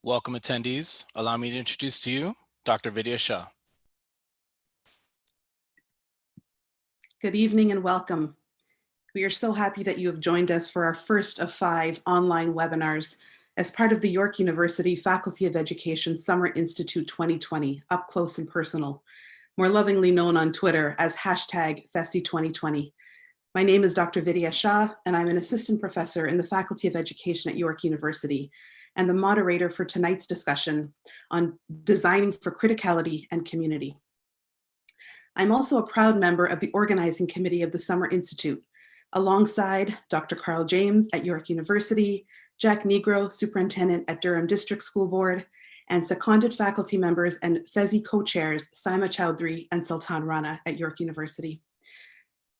Welcome attendees. Allow me to introduce to you Dr. Vidya Shah. Good evening and welcome. We are so happy that you have joined us for our first of 5 online webinars as part of the York University Faculty of Education Summer Institute 2020, Up Close and Personal, more lovingly known on Twitter as #FESI 2020. My name is Dr. Vidya Shah, and I'm an assistant professor in the Faculty of Education at York University and the moderator for tonight's discussion on designing for criticality and community. I'm also a proud member of the organizing committee of the Summer Institute, alongside Dr. Carl James at York University, Jack Negro, superintendent at Durham District School Board, and seconded faculty members and FESI co-chairs Saima Chowdhury and Sultan Rana at York University.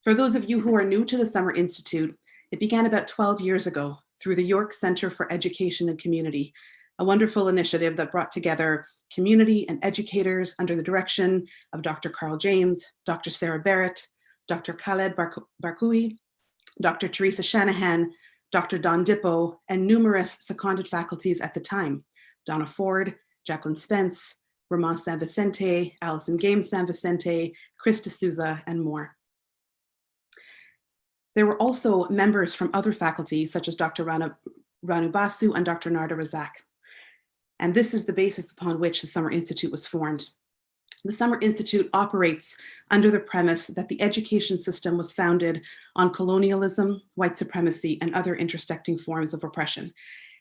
For those of you who are new to the Summer Institute, it began about 12 years ago through the York Center for Education and Community, a wonderful initiative that brought together community and educators under the direction of Dr. Carl James, Dr. Sarah Barrett, Dr. Khaled Barkoui, Dr. Teresa Shanahan, Dr. Don Dippo, and numerous seconded faculties at the time, Donna Ford, Jacqueline Spence, Ramon San Vicente, Allison Games San Vicente, Chris D'Souza, and more. There were also members from other faculty, such as Dr. Ranu Basu and Dr. Narda Razak. And this is the basis upon which the Summer Institute was formed. The Summer Institute operates under the premise that the education system was founded on colonialism, white supremacy, and other intersecting forms of oppression.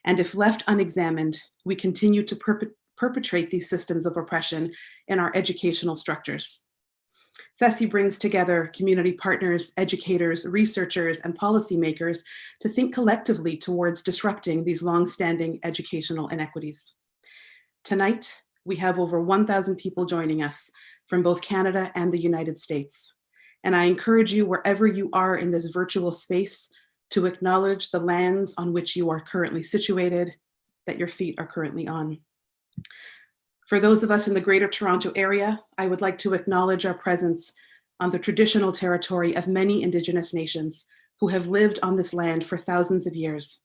And if left unexamined, we continue to perpetrate these systems of oppression in our educational structures. FESI brings together community partners, educators, researchers, and policymakers to think collectively towards disrupting these long-standing educational inequities. Tonight, we have over 1,000 people joining us from both Canada and the United States. And I encourage you, wherever you are in this virtual space, to acknowledge the lands on which you are currently situated, that your feet are currently on. For those of us in the Greater Toronto Area, I would like to acknowledge our presence on the traditional territory of many Indigenous nations who have lived on this land for thousands of years.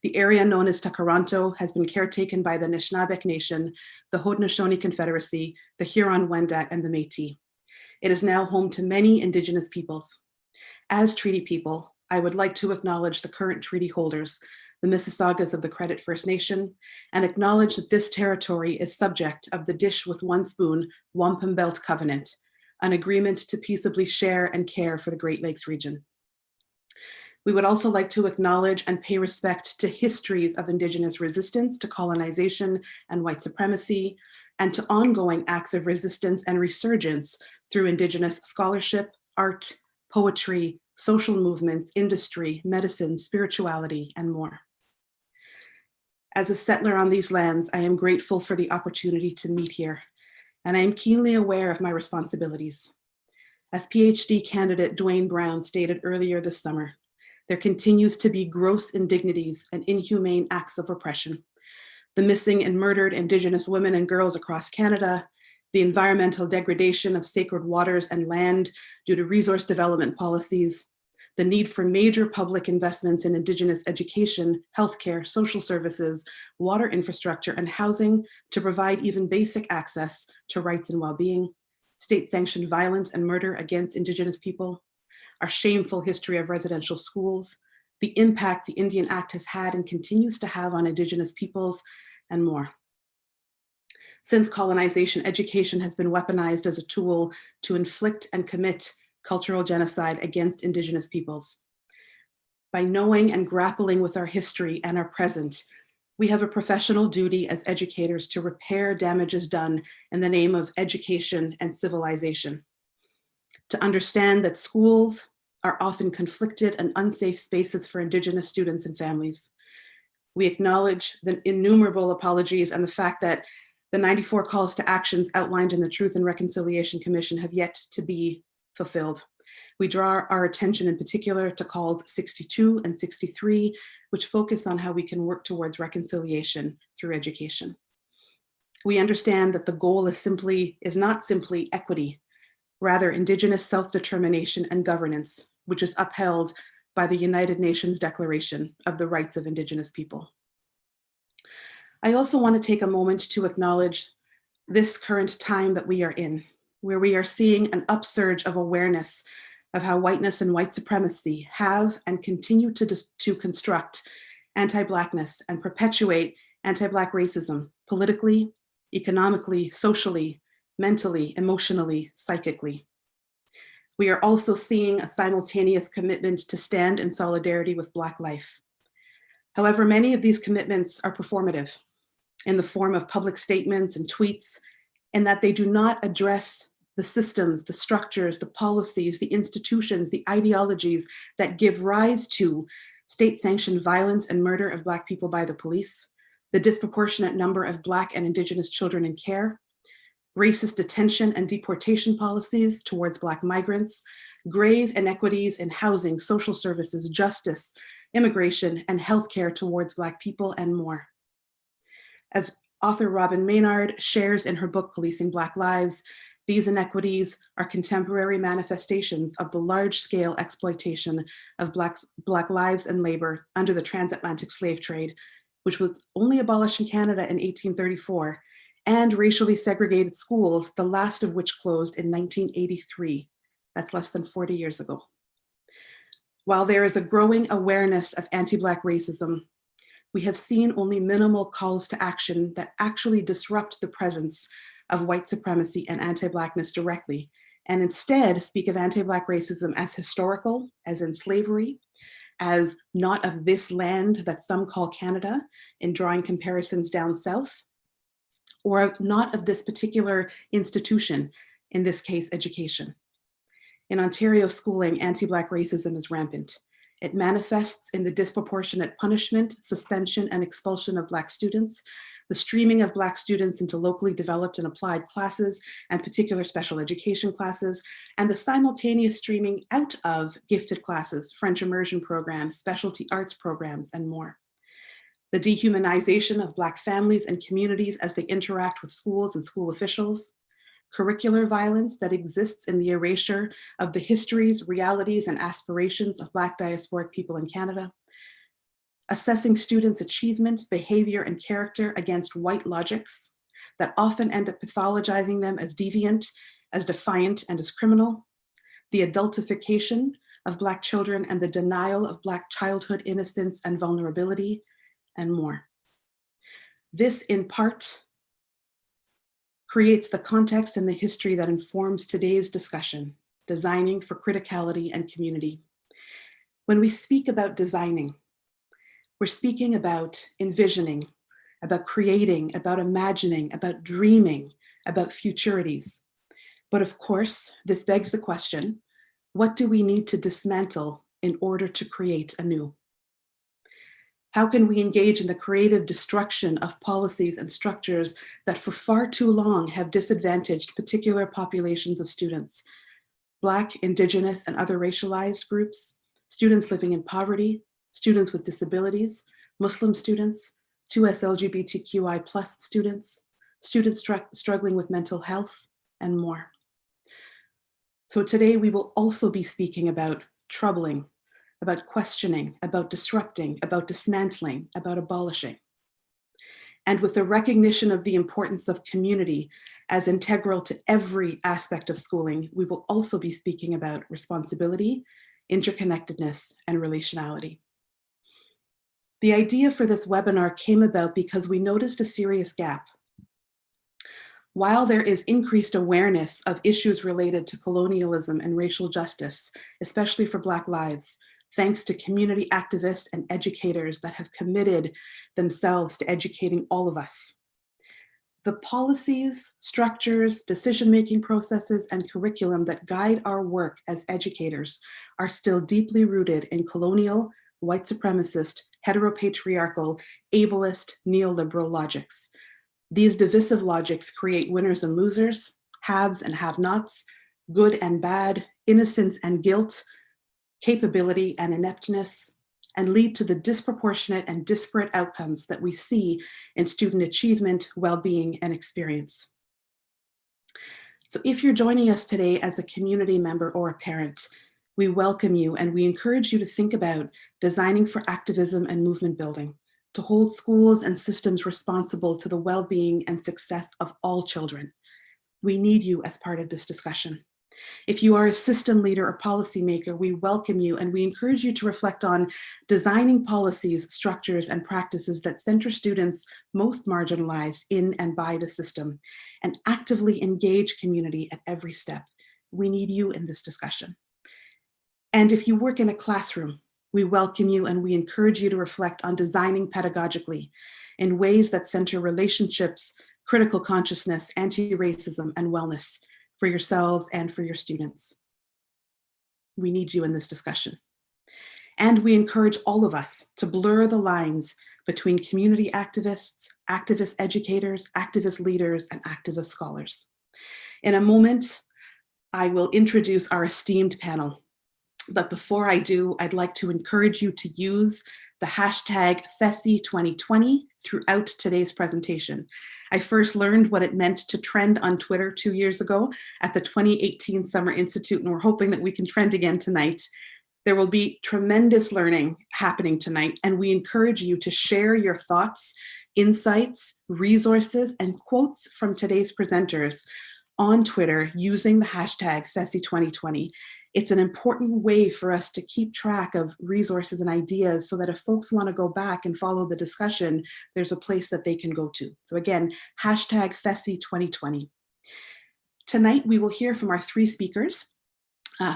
The area known as Takaranto has been caretaken by the Anishinaabeg Nation, the Haudenosaunee Confederacy, the Huron-Wendat, and the Métis. It is now home to many Indigenous peoples. As treaty people, I would like to acknowledge the current treaty holders, the Mississaugas of the Credit First Nation, and acknowledge that this territory is subject of the Dish with One Spoon Wampum Belt Covenant, an agreement to peaceably share and care for the Great Lakes region. We would also like to acknowledge and pay respect to histories of Indigenous resistance to colonization and white supremacy, and to ongoing acts of resistance and resurgence through Indigenous scholarship, art, poetry, social movements, industry, medicine, spirituality, and more. As a settler on these lands, I am grateful for the opportunity to meet here, and I am keenly aware of my responsibilities. As PhD candidate Dwayne Brown stated earlier this summer, there continues to be gross indignities and inhumane acts of oppression. The missing and murdered Indigenous women and girls across Canada, the environmental degradation of sacred waters and land due to resource development policies, the need for major public investments in Indigenous education, healthcare, social services, water infrastructure, and housing to provide even basic access to rights and well-being, state-sanctioned violence and murder against Indigenous people, our shameful history of residential schools, the impact the Indian Act has had and continues to have on Indigenous peoples, and more. Since colonization, education has been weaponized as a tool to inflict and commit cultural genocide against Indigenous peoples. By knowing and grappling with our history and our present, we have a professional duty as educators to repair damages done in the name of education and civilization. To understand that schools are often conflicted and unsafe spaces for Indigenous students and families. We acknowledge the innumerable apologies and the fact that the 94 calls to actions outlined in the Truth and Reconciliation Commission have yet to be fulfilled. We draw our attention in particular to calls 62 and 63, which focus on how we can work towards reconciliation through education. We understand that the goal is not simply equity, rather Indigenous self-determination and governance, which is upheld by the United Nations Declaration of the Rights of Indigenous People. I also want to take a moment to acknowledge this current time that we are in, where we are seeing an upsurge of awareness of how whiteness and white supremacy have and continue to construct anti-Blackness and perpetuate anti-Black racism politically, economically, socially, mentally, emotionally, psychically. We are also seeing a simultaneous commitment to stand in solidarity with Black life. However, many of these commitments are performative in the form of public statements and tweets, and that they do not address the systems, the structures, the policies, the institutions, the ideologies that give rise to state-sanctioned violence and murder of Black people by the police, the disproportionate number of Black and Indigenous children in care, racist detention and deportation policies towards Black migrants, grave inequities in housing, social services, justice, immigration, and healthcare towards Black people, and more. As author Robin Maynard shares in her book, Policing Black Lives, these inequities are contemporary manifestations of the large-scale exploitation of Black lives and labor under the transatlantic slave trade, which was only abolished in Canada in 1834, and racially segregated schools, the last of which closed in 1983. That's less than 40 years ago. While there is a growing awareness of anti-Black racism, we have seen only minimal calls to action that actually disrupt the presence of white supremacy and anti-Blackness directly, and instead speak of anti-Black racism as historical, as in slavery, as not of this land that some call Canada, in drawing comparisons down south, or not of this particular institution, in this case, education. In Ontario schooling, anti-Black racism is rampant. It manifests in the disproportionate punishment, suspension, and expulsion of Black students, the streaming of Black students into locally developed and applied classes and particular special education classes, and the simultaneous streaming out of gifted classes, French immersion programs, specialty arts programs, and more. The dehumanization of Black families and communities as they interact with schools and school officials, curricular violence that exists in the erasure of the histories, realities, and aspirations of Black diasporic people in Canada, assessing students' achievement, behavior, and character against white logics that often end up pathologizing them as deviant, as defiant, and as criminal, the adultification of Black children and the denial of Black childhood innocence and vulnerability, and more. This, in part, creates the context and the history that informs today's discussion, designing for criticality and community. When we speak about designing, we're speaking about envisioning, about creating, about imagining, about dreaming, about futurities. But of course, this begs the question, what do we need to dismantle in order to create anew? How can we engage in the creative destruction of policies and structures that for far too long have disadvantaged particular populations of students, Black, Indigenous, and other racialized groups, students living in poverty, students with disabilities, Muslim students, 2S LGBTQI+ students, students struggling with mental health, and more. So today we will also be speaking about troubling, about questioning, about disrupting, about dismantling, about abolishing. And with the recognition of the importance of community as integral to every aspect of schooling, we will also be speaking about responsibility, interconnectedness, and relationality. The idea for this webinar came about because we noticed a serious gap. While there is increased awareness of issues related to colonialism and racial justice, especially for Black lives, thanks to community activists and educators that have committed themselves to educating all of us, the policies, structures, decision-making processes, and curriculum that guide our work as educators are still deeply rooted in colonial, white supremacist, heteropatriarchal, ableist, neoliberal logics. These divisive logics create winners and losers, haves and have-nots, good and bad, innocence and guilt, capability and ineptness, and lead to the disproportionate and disparate outcomes that we see in student achievement, well-being, and experience. So if you're joining us today as a community member or a parent, we welcome you and we encourage you to think about designing for activism and movement building, to hold schools and systems responsible to the well-being and success of all children. We need you as part of this discussion. If you are a system leader or policymaker, we welcome you and we encourage you to reflect on designing policies, structures, and practices that center students most marginalized in and by the system, and actively engage community at every step. We need you in this discussion. And if you work in a classroom, we welcome you and we encourage you to reflect on designing pedagogically in ways that center relationships, critical consciousness, anti-racism, and wellness for yourselves and for your students. We need you in this discussion. And we encourage all of us to blur the lines between community activists, activist educators, activist leaders, and activist scholars. In a moment, I will introduce our esteemed panel. But before I do, I'd like to encourage you to use the hashtag FESI 2020 throughout today's presentation. I first learned what it meant to trend on Twitter 2 years ago at the 2018 Summer Institute, and we're hoping that we can trend again tonight. There will be tremendous learning happening tonight, and we encourage you to share your thoughts, insights, resources, and quotes from today's presenters on Twitter using the hashtag FESI 2020. It's an important way for us to keep track of resources and ideas so that if folks want to go back and follow the discussion, there's a place that they can go to. So again, hashtag FESI 2020. Tonight, we will hear from our 3 speakers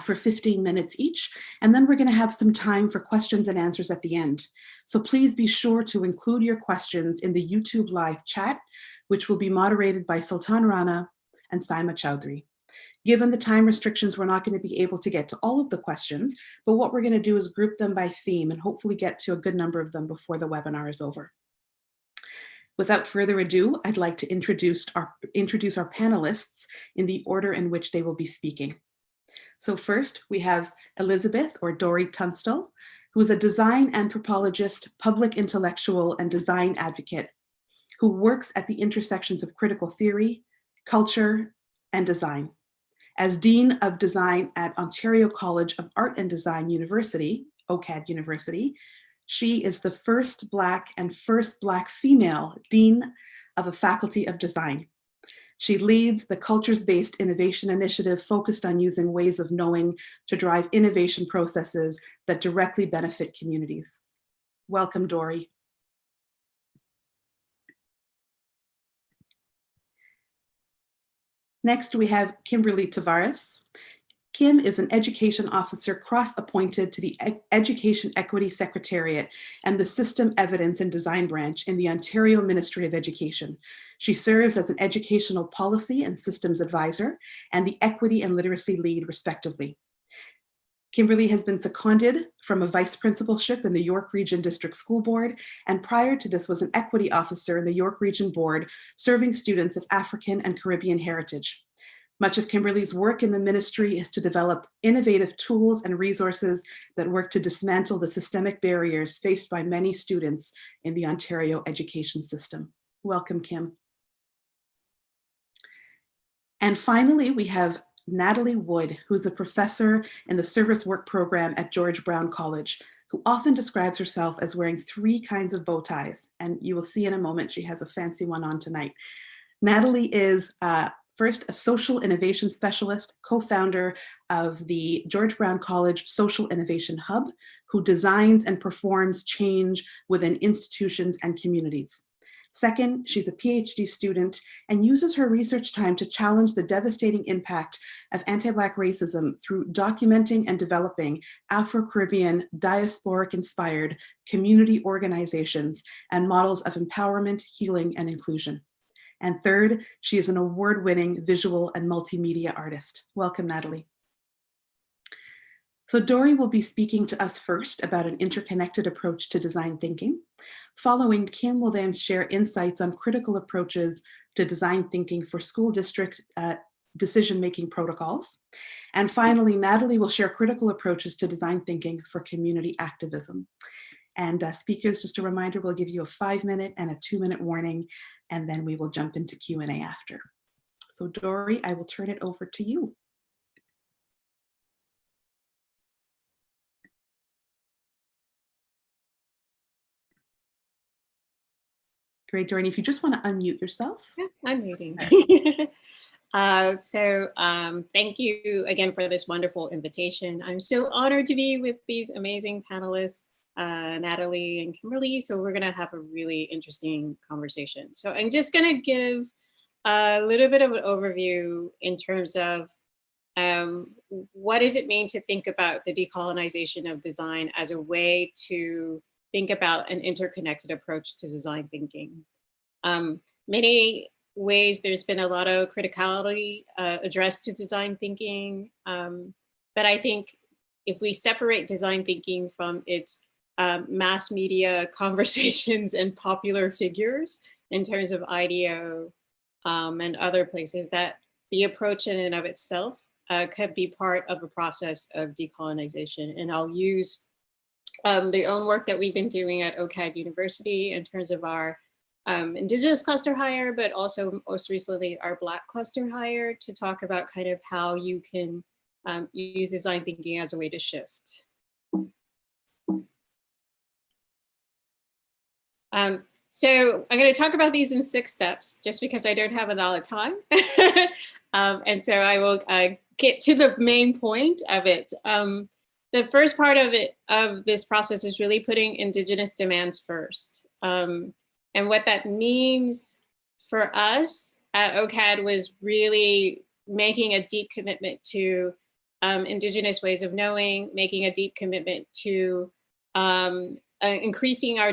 for 15 minutes each, and then we're going to have some time for questions and answers at the end. So please be sure to include your questions in the YouTube live chat, which will be moderated by Sultan Rana and Saima Chowdhury. Given the time restrictions, we're not going to be able to get to all of the questions, but what we're going to do is group them by theme and hopefully get to a good number of them before the webinar is over. Without further ado, I'd like to introduce our panelists in the order in which they will be speaking. So first, we have Elizabeth, or Dory Tunstall, who is a design anthropologist, public intellectual, and design advocate, who works at the intersections of critical theory, culture, and design. As Dean of Design at Ontario College of Art and Design University, OCAD University, she is the first Black and first Black female Dean of a Faculty of Design. She leads the Cultures-Based Innovation Initiative focused on using ways of knowing to drive innovation processes that directly benefit communities. Welcome, Dory. Next, we have Kimberly Tavares. Kim is an education officer cross-appointed to the Education Equity Secretariat and the System Evidence and Design Branch in the Ontario Ministry of Education. She serves as an educational policy and systems advisor and the equity and literacy lead, respectively. Kimberly has been seconded from a vice principalship in the York Region District School Board, and prior to this was an equity officer in the York Region Board, serving students of African and Caribbean heritage. Much of Kimberly's work in the ministry is to develop innovative tools and resources that work to dismantle the systemic barriers faced by many students in the Ontario education system. Welcome, Kim. And finally, we have Natalie Wood, who's a professor in the service work program at George Brown College, who often describes herself as wearing 3 kinds of bow ties. And you will see in a moment, she has a fancy one on tonight. Natalie is first a social innovation specialist, co-founder of the George Brown College Social Innovation Hub, who designs and performs change within institutions and communities. Second, she's a PhD student and uses her research time to challenge the devastating impact of anti-Black racism through documenting and developing Afro-Caribbean diasporic-inspired community organizations and models of empowerment, healing, and inclusion. And third, she is an award-winning visual and multimedia artist. Welcome, Natalie. So Dory will be speaking to us first about an interconnected approach to design thinking. Following, Kim will then share insights on critical approaches to design thinking for school district decision-making protocols. And finally, Natalie will share critical approaches to design thinking for community activism. And speakers, just a reminder, we'll give you a 5-minute and a 2-minute warning, and then we will jump into Q&A after. So Dory, I will turn it over to you. Great, Doreen. If you just want to unmute yourself. Yeah, I'm muting. Thank you again for this wonderful invitation. I'm so honored to be with these amazing panelists, Natalie and Kimberly. So we're gonna have a really interesting conversation. So I'm just gonna give a little bit of an overview in terms of what does it mean to think about the decolonization of design as a way to think about an interconnected approach to design thinking. Many ways there's been a lot of criticality addressed to design thinking, but I think if we separate design thinking from its mass media conversations and popular figures in terms of IDEO and other places, that the approach in and of itself could be part of a process of decolonization. And I'll use the own work that we've been doing at OCAD University in terms of our Indigenous cluster hire, but also most recently our Black cluster hire to talk about kind of how you can use design thinking as a way to shift. So I'm going to talk about these in 6 steps, just because I don't have a lot of time. And so I will get to the main point of it. The first part of this process is really putting Indigenous demands first. And what that means for us at OCAD was really making a deep commitment to Indigenous ways of knowing, making a deep commitment to increasing our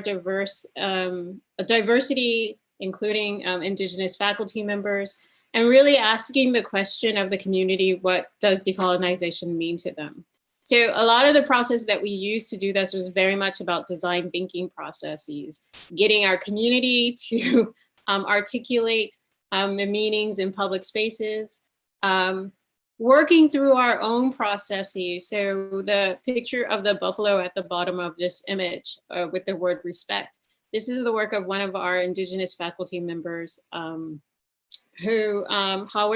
diversity, including Indigenous faculty members, and really asking the question of the community, what does decolonization mean to them? So a lot of the process that we used to do this was very much about design thinking processes, getting our community to articulate the meanings in public spaces, working through our own processes. So the picture of the buffalo at the bottom of this image with the word respect, this is the work of one of our Indigenous faculty members, Howard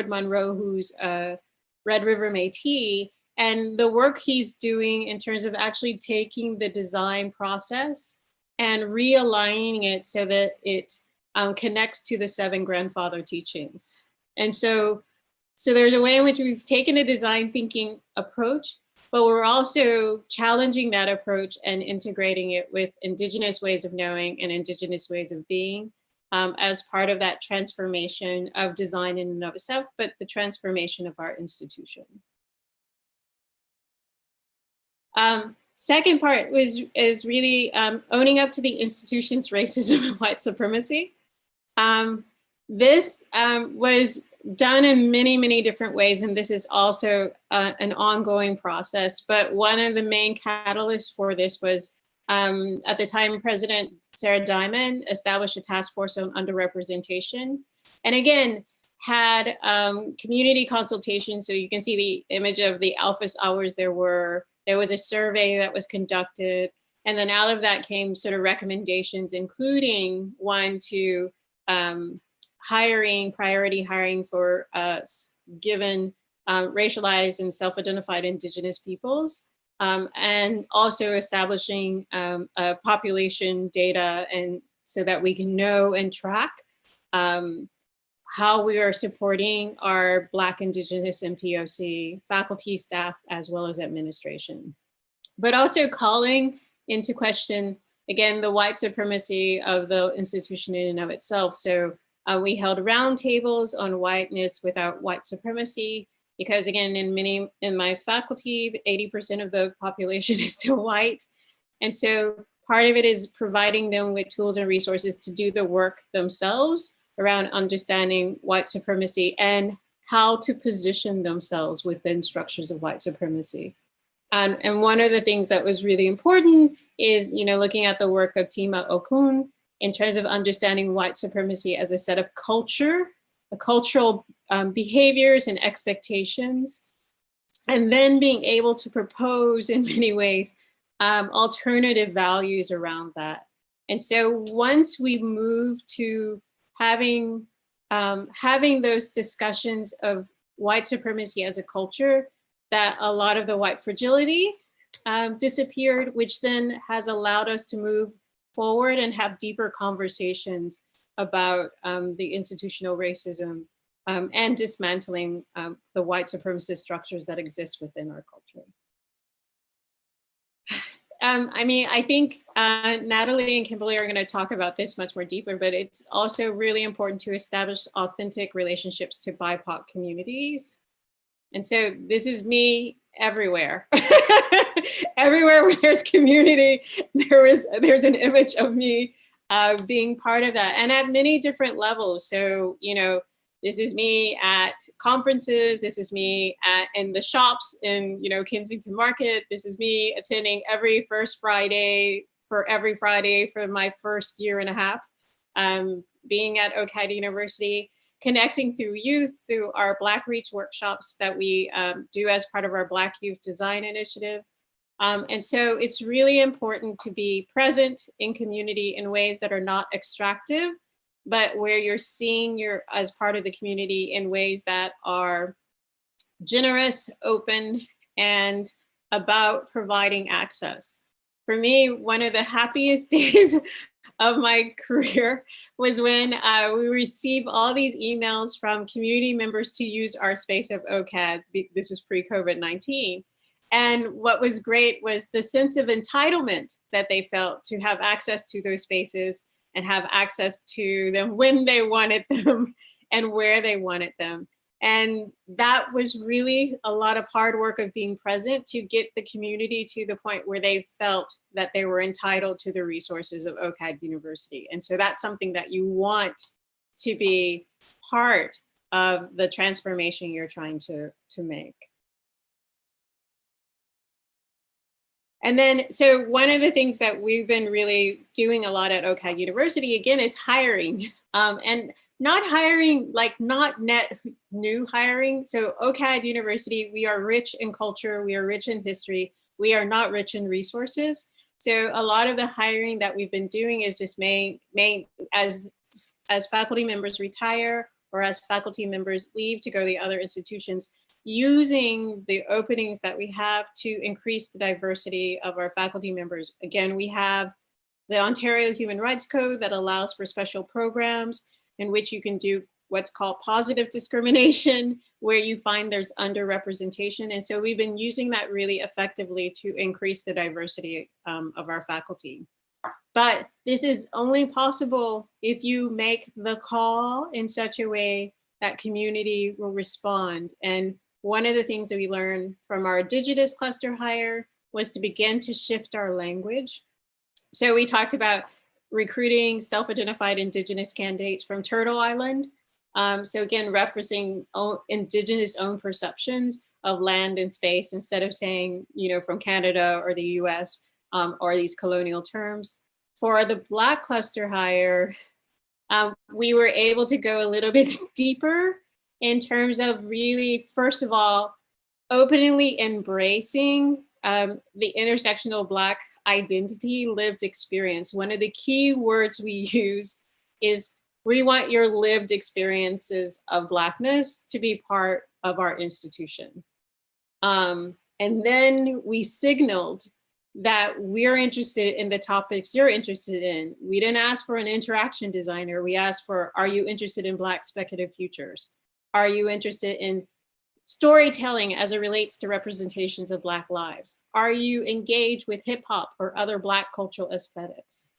Monroe, who's a Red River Métis. And the work he's doing in terms of actually taking the design process and realigning it so that it connects to the 7 grandfather teachings. And so there's a way in which we've taken a design thinking approach, but we're also challenging that approach and integrating it with Indigenous ways of knowing and Indigenous ways of being as part of that transformation of design in and of itself, but the transformation of our institution. Second part is really owning up to the institution's racism and white supremacy. This was done in many, many different ways, and this is also an ongoing process. But one of the main catalysts for this was at the time, President Sarah Diamond established a task force on underrepresentation. And again, had community consultation. So you can see the image of the Alphas hours there was a survey that was conducted, and then out of that came sort of recommendations, including one to priority hiring for given racialized and self-identified Indigenous peoples, and also establishing population data, and so that we can know and track how we are supporting our Black, Indigenous, and POC faculty, staff, as well as administration. But also calling into question, again, the white supremacy of the institution in and of itself. So we held roundtables on whiteness without white supremacy, because again, in my faculty, 80% of the population is still white. And so part of it is providing them with tools and resources to do the work themselves around understanding white supremacy and how to position themselves within structures of white supremacy. And one of the things that was really important is, looking at the work of Tima Okun in terms of understanding white supremacy as a set of cultural behaviors and expectations, and then being able to propose in many ways alternative values around that. And so once we move to having those discussions of white supremacy as a culture, that a lot of the white fragility disappeared, which then has allowed us to move forward and have deeper conversations about the institutional racism and dismantling the white supremacist structures that exist within our culture. I mean, I think Natalie and Kimberly are going to talk about this much more deeper, but it's also really important to establish authentic relationships to BIPOC communities. And so this is me everywhere. Everywhere where there's community, there's an image of me being part of that, and at many different levels. So, you know, this is me at conferences. This is me in the shops in, you know, Kensington Market. This is me attending every first Friday for my first year and a half, being at OCAD University, connecting through youth, through our Black Reach workshops that we do as part of our Black Youth Design Initiative. And so it's really important to be present in community in ways that are not extractive, but where you're seeing as part of the community in ways that are generous, open, and about providing access. For me, one of the happiest days of my career was when we received all these emails from community members to use our space of OCAD. This is pre-COVID-19. And what was great was the sense of entitlement that they felt to have access to those spaces and have access to them when they wanted them and where they wanted them. And that was really a lot of hard work of being present to get the community to the point where they felt that they were entitled to the resources of OCAD University. And so that's something that you want to be part of the transformation you're trying to make. And then, so one of the things that we've been really doing a lot at OCAD University, again, is hiring. And not hiring, like not net new hiring. So OCAD University, we are rich in culture, we are rich in history, we are not rich in resources. So a lot of the hiring that we've been doing is just made as faculty members retire or as faculty members leave to go to the other institutions, using the openings that we have to increase the diversity of our faculty members. Again, we have the Ontario Human Rights Code that allows for special programs in which you can do what's called positive discrimination, where you find there's underrepresentation. And so we've been using that really effectively to increase the diversity of our faculty. But this is only possible if you make the call in such a way that community will respond. And one of the things that we learned from our Indigenous cluster hire was to begin to shift our language. So we talked about recruiting self-identified Indigenous candidates from Turtle Island. So again, referencing Indigenous owned perceptions of land and space instead of saying, you know, from Canada or the US or these colonial terms. For the Black cluster hire, we were able to go a little bit deeper in terms of really, first of all, openly embracing the intersectional Black identity lived experience. One of the key words we use is we want your lived experiences of Blackness to be part of our institution. And then we signaled that we're interested in the topics you're interested in. We didn't ask for an interaction designer. We asked for, are you interested in Black speculative futures? Are you interested in storytelling as it relates to representations of Black lives? Are you engaged with hip hop or other Black cultural aesthetics?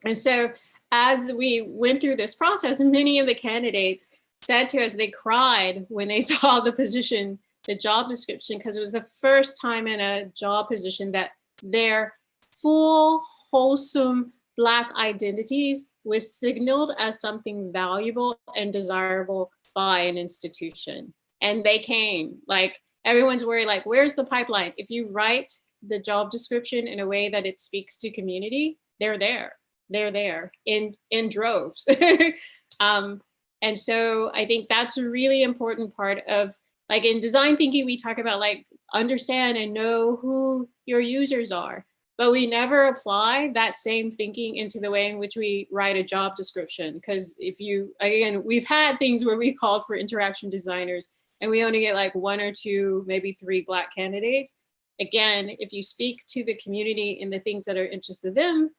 And so as we went through this process, many of the candidates said to us, they cried when they saw the position, the job description, because it was the first time in a job position that their full, wholesome Black identities was signaled as something valuable and desirable by an institution. And they came, like everyone's worried, like, where's the pipeline? If you write the job description in a way that it speaks to community, they're there in droves. And so I think that's a really important part of, like in design thinking, we talk about like understand and know who your users are, but we never apply that same thinking into the way in which we write a job description. Because if you, again, we've had things where we called for interaction designers and we only get like 1 or 2, maybe 3 Black candidates. Again, if you speak to the community in the things that are interested in them,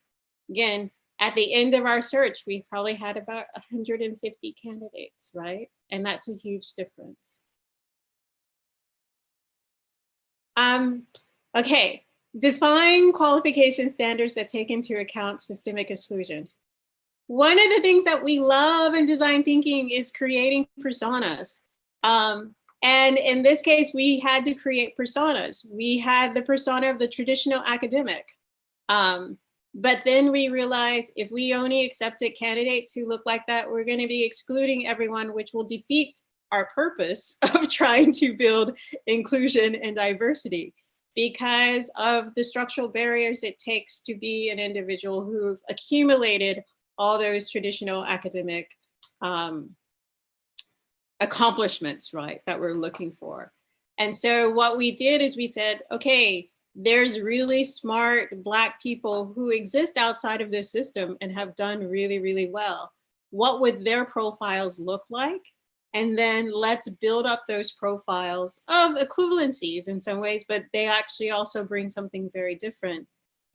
again, At the end of our search, we probably had about 150 candidates, right? And that's a huge difference. Okay, define qualification standards that take into account systemic exclusion. One of the things that we love in design thinking is creating personas. And in this case, we had to create personas. We had the persona of the traditional academic. But then we realized if we only accepted candidates who look like that, we're going to be excluding everyone, which will defeat our purpose of trying to build inclusion and diversity because of the structural barriers it takes to be an individual who've accumulated all those traditional academic accomplishments, right, that we're looking for. And so what we did is we said, okay, there's really smart Black people who exist outside of this system and have done really, really well. What would their profiles look like? And then let's build up those profiles of equivalencies in some ways, but they actually also bring something very different.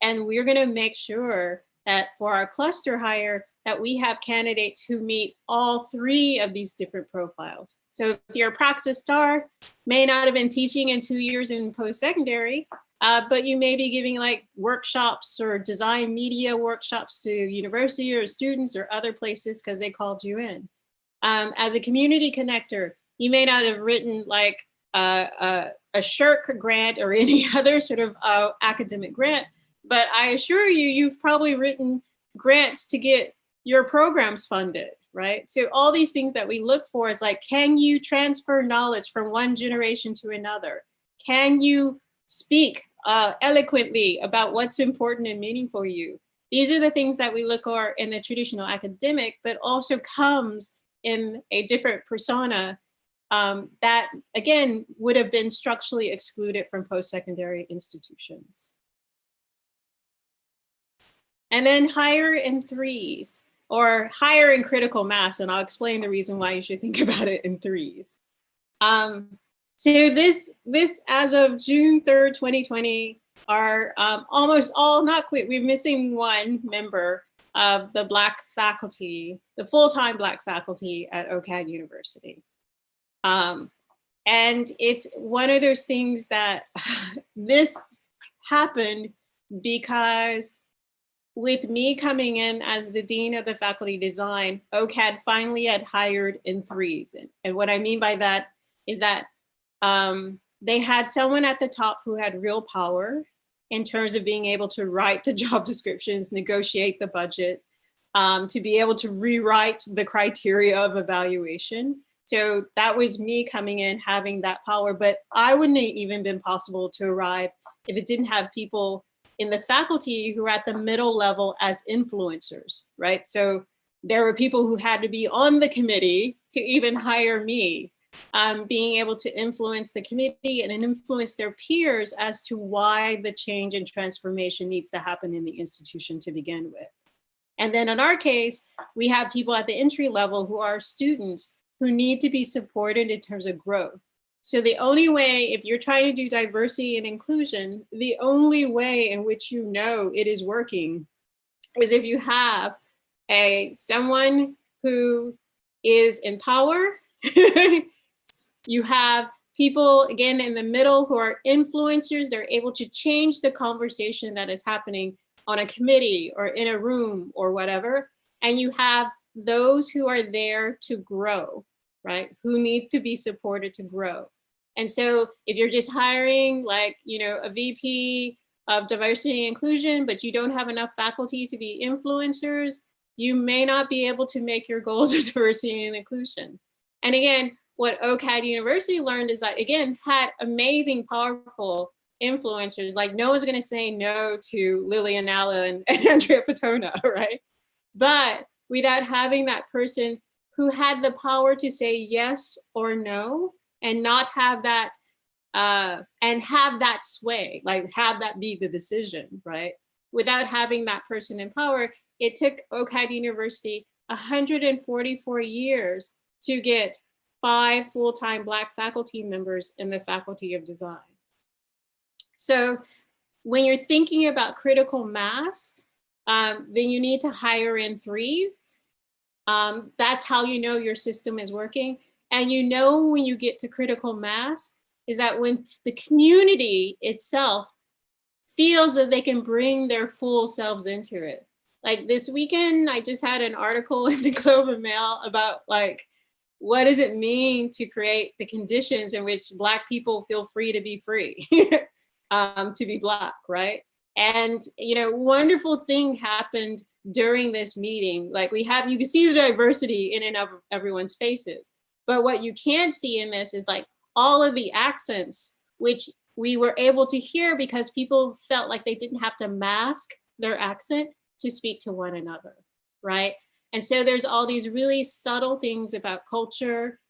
And we're gonna make sure that for our cluster hire, that we have candidates who meet all three of these different profiles. So if you're a Praxis Star, may not have been teaching in 2 years in post-secondary, but you may be giving like workshops or design media workshops to university or students or other places because they called you in. As a community connector, you may not have written like a SHRC grant or any other sort of academic grant, but I assure you, you've probably written grants to get your programs funded, right? So all these things that we look for, it's like, can you transfer knowledge from one generation to another? Can you speak eloquently about what's important and meaningful for you? These are the things that we look for in the traditional academic, but also comes in a different persona that, again, would have been structurally excluded from post-secondary institutions. And then hire in threes, or hire in critical mass, and I'll explain the reason why you should think about it in threes. So this, as of June 3rd, 2020, are almost all, not quite, we're missing one member of the Black faculty, the full-time Black faculty at OCAD University. And it's one of those things that this happened because with me coming in as the Dean of the Faculty Design, OCAD finally had hired in threes. And what I mean by that is that they had someone at the top who had real power in terms of being able to write the job descriptions, negotiate the budget, to be able to rewrite the criteria of evaluation. So that was me coming in, having that power, but I wouldn't have even been possible to arrive if it didn't have people in the faculty who are at the middle level as influencers, right? So there were people who had to be on the committee to even hire me, being able to influence the committee and influence their peers as to why the change and transformation needs to happen in the institution to begin with. And then in our case, we have people at the entry level who are students who need to be supported in terms of growth. So the only way, if you're trying to do diversity and inclusion, the only way in which you know it is working is if you have someone who is in power, you have people, again, in the middle who are influencers, they're able to change the conversation that is happening on a committee or in a room or whatever, and you have those who are there to grow, right? Who need to be supported to grow. And so if you're just hiring like, you know, a VP of diversity and inclusion, but you don't have enough faculty to be influencers, you may not be able to make your goals of diversity and inclusion. And again, what OCAD University learned is that, again, had amazing, powerful influencers. Like no one's gonna say no to Lillian Allen and Andrea Fatona, right? But without having that person who had the power to say yes or no, and not have that, and have that sway, like have that be the decision, right? Without having that person in power, it took OCAD University 144 years to get 5 full-time Black faculty members in the Faculty of Design. So when you're thinking about critical mass, then you need to hire in threes. That's how you know your system is working. And you know when you get to critical mass is that when the community itself feels that they can bring their full selves into it. Like this weekend, I just had an article in the Globe and Mail about like, what does it mean to create the conditions in which Black people feel free to be free, to be Black, right? And, you know, wonderful thing happened during this meeting. Like you can see the diversity in and of everyone's faces. But what you can't see in this is like all of the accents, which we were able to hear because people felt like they didn't have to mask their accent to speak to one another, right? And so there's all these really subtle things about culture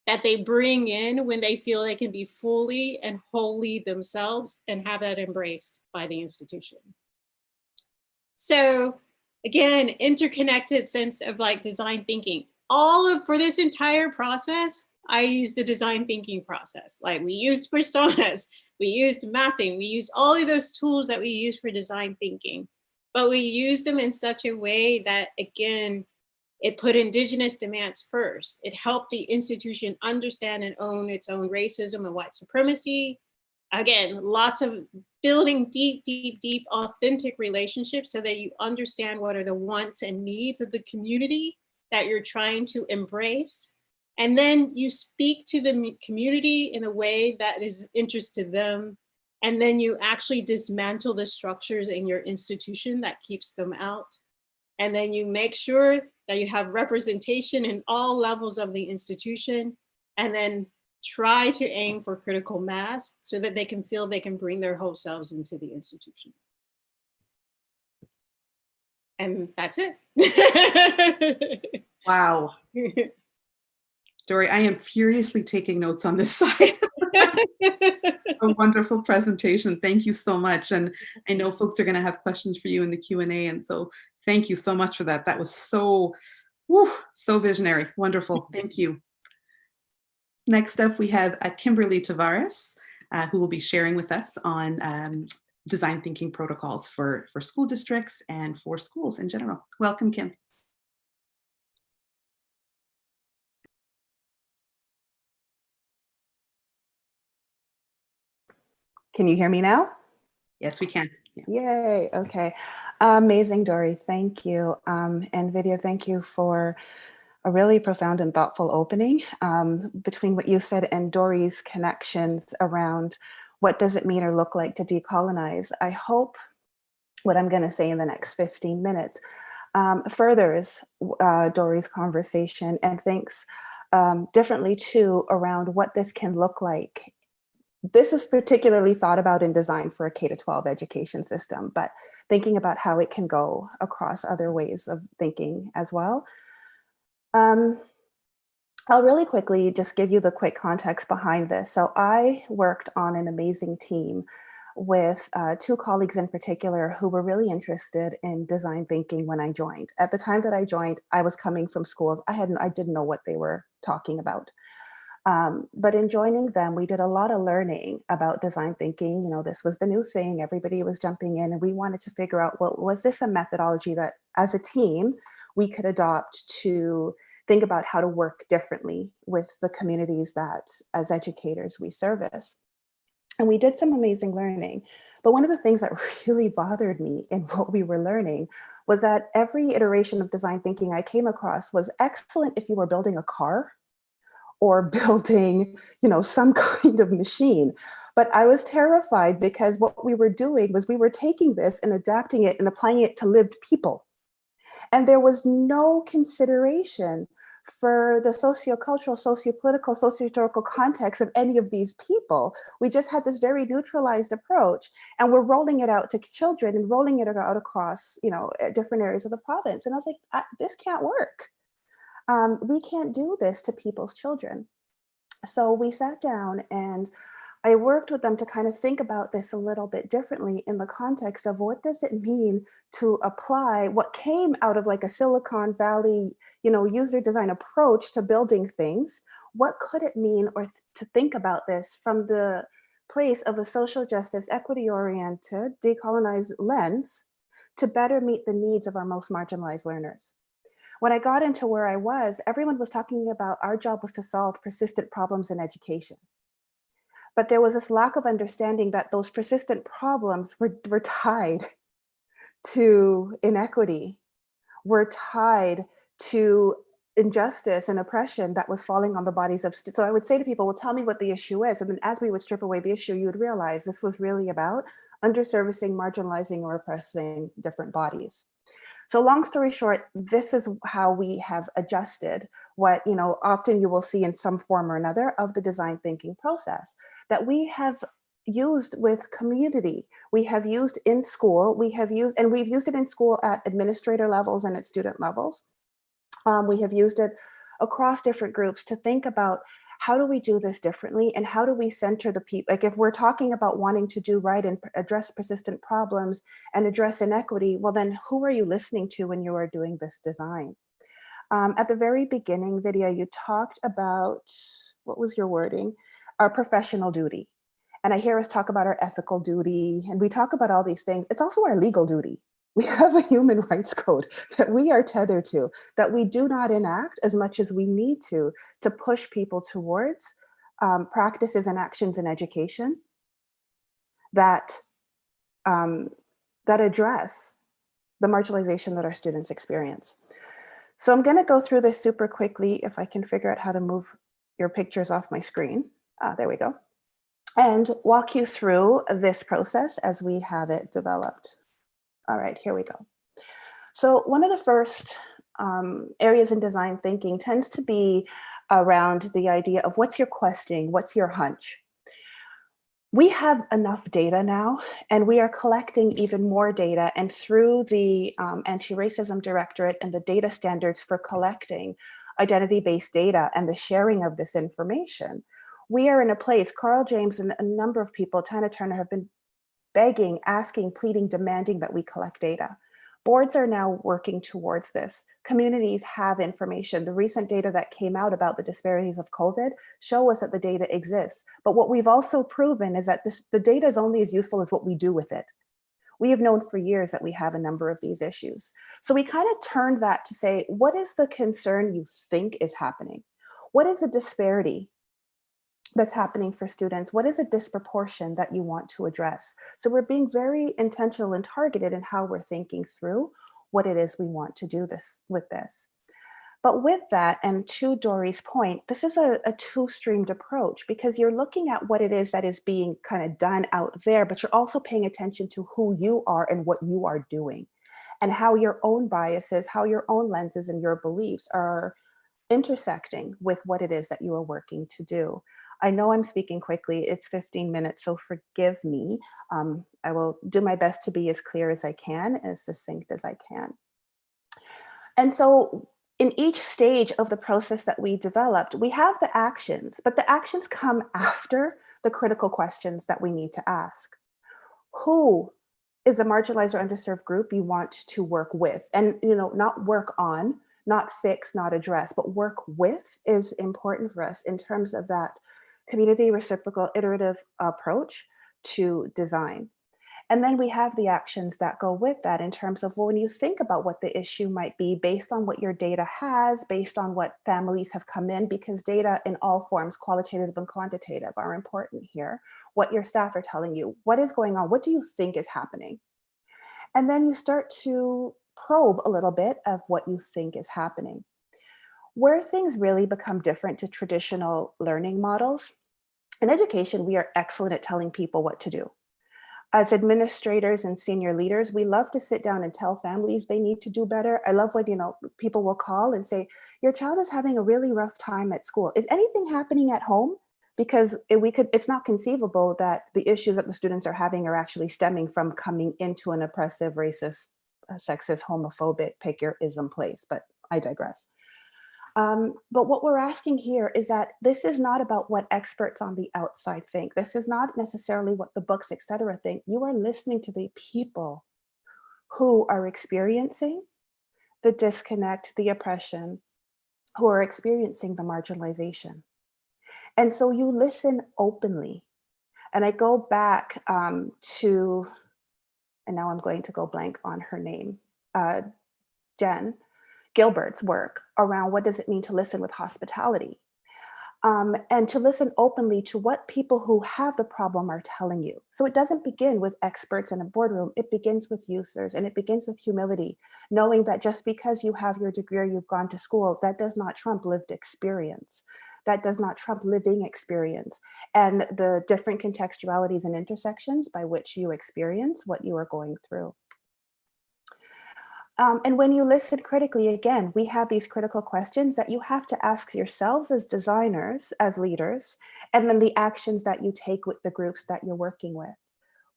that they bring in when they feel they can be fully and wholly themselves and have that embraced by the institution. So again, interconnected sense of like design thinking. For this entire process, I used the design thinking process. Like we used personas, we used mapping, we used all of those tools that we use for design thinking, but we used them in such a way that, again, it put Indigenous demands first. It helped the institution understand and own its own racism and white supremacy. Again, lots of building deep, deep, deep, authentic relationships so that you understand what are the wants and needs of the community that you're trying to embrace. And then you speak to the community in a way that is interest to them. And then you actually dismantle the structures in your institution that keeps them out. And then you make sure that you have representation in all levels of the institution, and then try to aim for critical mass so that they can feel they can bring their whole selves into the institution. And that's it. Wow. Dory, I am furiously taking notes on this side. A wonderful presentation. Thank you so much. And I know folks are going to have questions for you in the Q&A. And so thank you so much for that. That was so visionary. Wonderful. Thank you. Next up, we have Kimberly Tavares, who will be sharing with us on design thinking protocols for school districts and for schools in general. Welcome, Kim. Can you hear me now? Yes, we can. Yeah. Yay, okay. Amazing, Dory, thank you. And Vidya, thank you for a really profound and thoughtful opening between what you said and Dory's connections around what does it mean or look like to decolonize. I hope what I'm gonna say in the next 15 minutes furthers Dory's conversation and thinks differently too around what this can look like. This is particularly thought about in design for a K-12 education system, but thinking about how it can go across other ways of thinking as well. I'll really quickly just give you the quick context behind this. So I worked on an amazing team with two colleagues in particular who were really interested in design thinking when I joined. At the time that I joined, I was coming from schools. I didn't know what they were talking about. But in joining them, we did a lot of learning about design thinking. You know, this was the new thing. Everybody was jumping in, and we wanted to figure out, well, was this a methodology that as a team we could adopt to think about how to work differently with the communities that as educators we service. And we did some amazing learning. But one of the things that really bothered me in what we were learning was that every iteration of design thinking I came across was excellent if you were building a car or building, you know, some kind of machine. But I was terrified because what we were doing was we were taking this and adapting it and applying it to lived people. And there was no consideration for the sociocultural, sociopolitical, sociohistorical context of any of these people. We just had this very neutralized approach, and we're rolling it out to children and rolling it out across, you know, different areas of the province. And I was like, this can't work. We can't do this to people's children. So we sat down and I worked with them to kind of think about this a little bit differently in the context of what does it mean to apply what came out of like a Silicon Valley, you know, user design approach to building things. What could it mean or to think about this from the place of a social justice, equity oriented, decolonized lens to better meet the needs of our most marginalized learners. When I got into where I was, everyone was talking about our job was to solve persistent problems in education. But there was this lack of understanding that those persistent problems were tied to inequity, were tied to injustice and oppression that was falling on the bodies of students. So I would say to people, well, tell me what the issue is. And then as we would strip away the issue, you would realize this was really about underservicing, marginalizing, or oppressing different bodies. So long story short, this is how we have adjusted what, often you will see in some form or another of the design thinking process that we have used with community. We have used in school, we've used it in school at administrator levels and at student levels. We have used it across different groups to think about how do we do this differently and how do we center the people? Like if we're talking about wanting to do right and address persistent problems and address inequity, well then who are you listening to when you are doing this design? At the very beginning, Vidya, you talked about, what was your wording? Our professional duty. And I hear us talk about our ethical duty and we talk about all these things. It's also our legal duty. We have a human rights code that we are tethered to, that we do not enact as much as we need to push people towards practices and actions in education that, that address the marginalization that our students experience. So I'm gonna go through this super quickly if I can figure out how to move your pictures off my screen. There we go. And walk you through this process as we have it developed. All right, here we go. So one of the first areas in design thinking tends to be around the idea of what's your questioning, what's your hunch? We have enough data now, and we are collecting even more data. And through the Anti-Racism Directorate and the data standards for collecting identity-based data and the sharing of this information, we are in a place, Carl James and a number of people, Tana Turner, have been begging, asking, pleading, demanding that we collect data. Boards are now working towards this. Communities have information. The recent data that came out about the disparities of COVID show us that the data exists. But what we've also proven is that the data is only as useful as what we do with it. We have known for years that we have a number of these issues. So we kind of turned that to say, what is the concern you think is happening? What is the disparity that's happening for students? What is a disproportion that you want to address? So we're being very intentional and targeted in how we're thinking through what it is we want to do this with this. But with that, and to Dory's point, this is a two-streamed approach because you're looking at what it is that is being kind of done out there, but you're also paying attention to who you are and what you are doing and how your own biases, how your own lenses and your beliefs are intersecting with what it is that you are working to do. I know I'm speaking quickly, it's 15 minutes, so forgive me. I will do my best to be as clear as I can, as succinct as I can. And so in each stage of the process that we developed, we have the actions, but the actions come after the critical questions that we need to ask. Who is a marginalized or underserved group you want to work with? And not work on, not fix, not address, but work with is important for us in terms of that community, reciprocal, iterative approach to design. And then we have the actions that go with that in terms of, well, when you think about what the issue might be based on what your data has, based on what families have come in, because data in all forms, qualitative and quantitative, are important here, what your staff are telling you, what is going on, what do you think is happening? And then you start to probe a little bit of what you think is happening. Where things really become different to traditional learning models, in education, we are excellent at telling people what to do. As administrators and senior leaders, we love to sit down and tell families they need to do better. I love when, people will call and say, your child is having a really rough time at school. Is anything happening at home? Because it's not conceivable that the issues that the students are having are actually stemming from coming into an oppressive, racist, sexist, homophobic, pick your ism place, but I digress. But what we're asking here is that this is not about what experts on the outside think. This is not necessarily what the books, et cetera, think. You are listening to the people who are experiencing the disconnect, the oppression, who are experiencing the marginalization. And so you listen openly. And I go back to and now I'm going to go blank on her name, Jen Gilbert's work around what does it mean to listen with hospitality, and to listen openly to what people who have the problem are telling you. So it doesn't begin with experts in a boardroom, it begins with users, and it begins with humility, knowing that just because you have your degree or you've gone to school, that does not trump lived experience. That does not trump living experience and the different contextualities and intersections by which you experience what you are going through. And when you listen critically, again, we have these critical questions that you have to ask yourselves as designers, as leaders, and then the actions that you take with the groups that you're working with.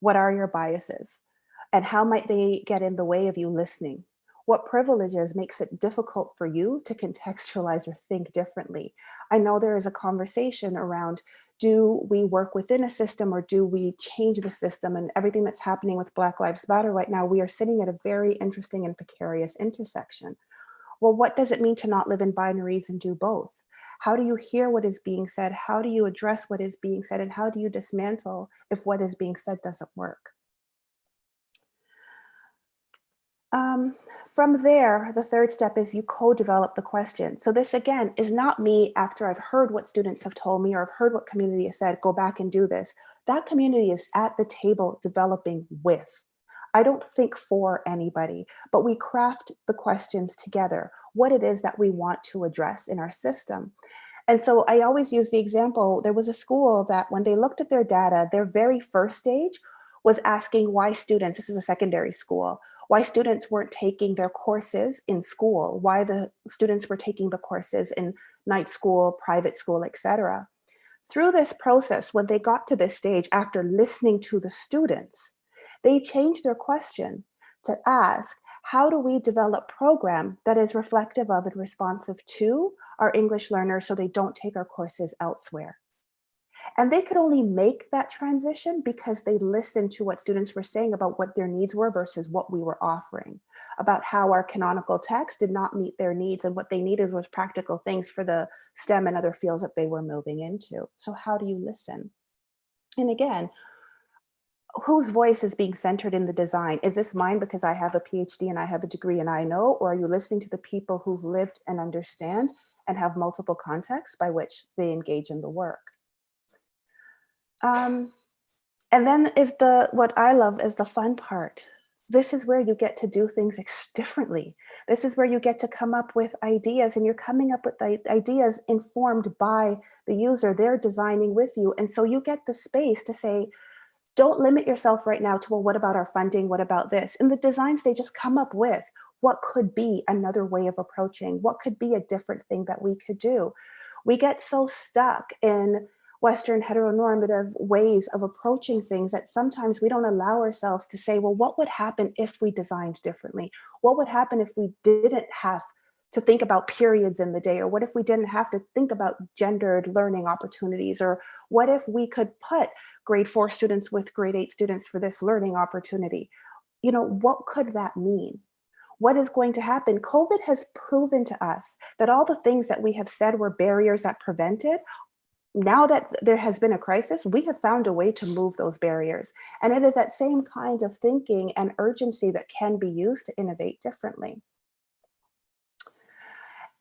What are your biases? And how might they get in the way of you listening? What privileges makes it difficult for you to contextualize or think differently? I know there is a conversation around, do we work within a system or do we change the system? And everything that's happening with Black Lives Matter right now, we are sitting at a very interesting and precarious intersection. Well, what does it mean to not live in binaries and do both? How do you hear what is being said? How do you address what is being said? And how do you dismantle if what is being said doesn't work? From there, the third step is you co-develop the question. So this, again, is not me after I've heard what students have told me or I've heard what community has said, go back and do this. That community is at the table developing with. I don't think for anybody, but we craft the questions together, what it is that we want to address in our system. And so I always use the example, there was a school that when they looked at their data, their very first stage was asking why students, this is a secondary school, why students weren't taking their courses in school, why the students were taking the courses in night school, private school, etc. Through this process, when they got to this stage, after listening to the students, they changed their question to ask, how do we develop a program that is reflective of and responsive to our English learners so they don't take our courses elsewhere? And they could only make that transition because they listened to what students were saying about what their needs were versus what we were offering, about how our canonical text did not meet their needs and what they needed was practical things for the STEM and other fields that they were moving into. So how do you listen? And again, whose voice is being centered in the design? Is this mine because I have a PhD and I have a degree and I know, or are you listening to the people who've lived and understand and have multiple contexts by which they engage in the work? And then is what I love is the fun part. This is where you get to do things differently. This is where you get to come up with ideas, and you're coming up with ideas informed by the user. They're designing with you. And so you get the space to say, don't limit yourself right now to, well, what about our funding? What about this? In the design stage, just come up with what could be another way of approaching, what could be a different thing that we could do. We get so stuck in Western heteronormative ways of approaching things that sometimes we don't allow ourselves to say, well, what would happen if we designed differently? What would happen if we didn't have to think about periods in the day? Or what if we didn't have to think about gendered learning opportunities? Or what if we could put grade 4 students with grade 8 students for this learning opportunity? You know, what could that mean? What is going to happen? COVID has proven to us that all the things that we have said were barriers that prevented, now that there has been a crisis, we have found a way to move those barriers. And it is that same kind of thinking and urgency that can be used to innovate differently.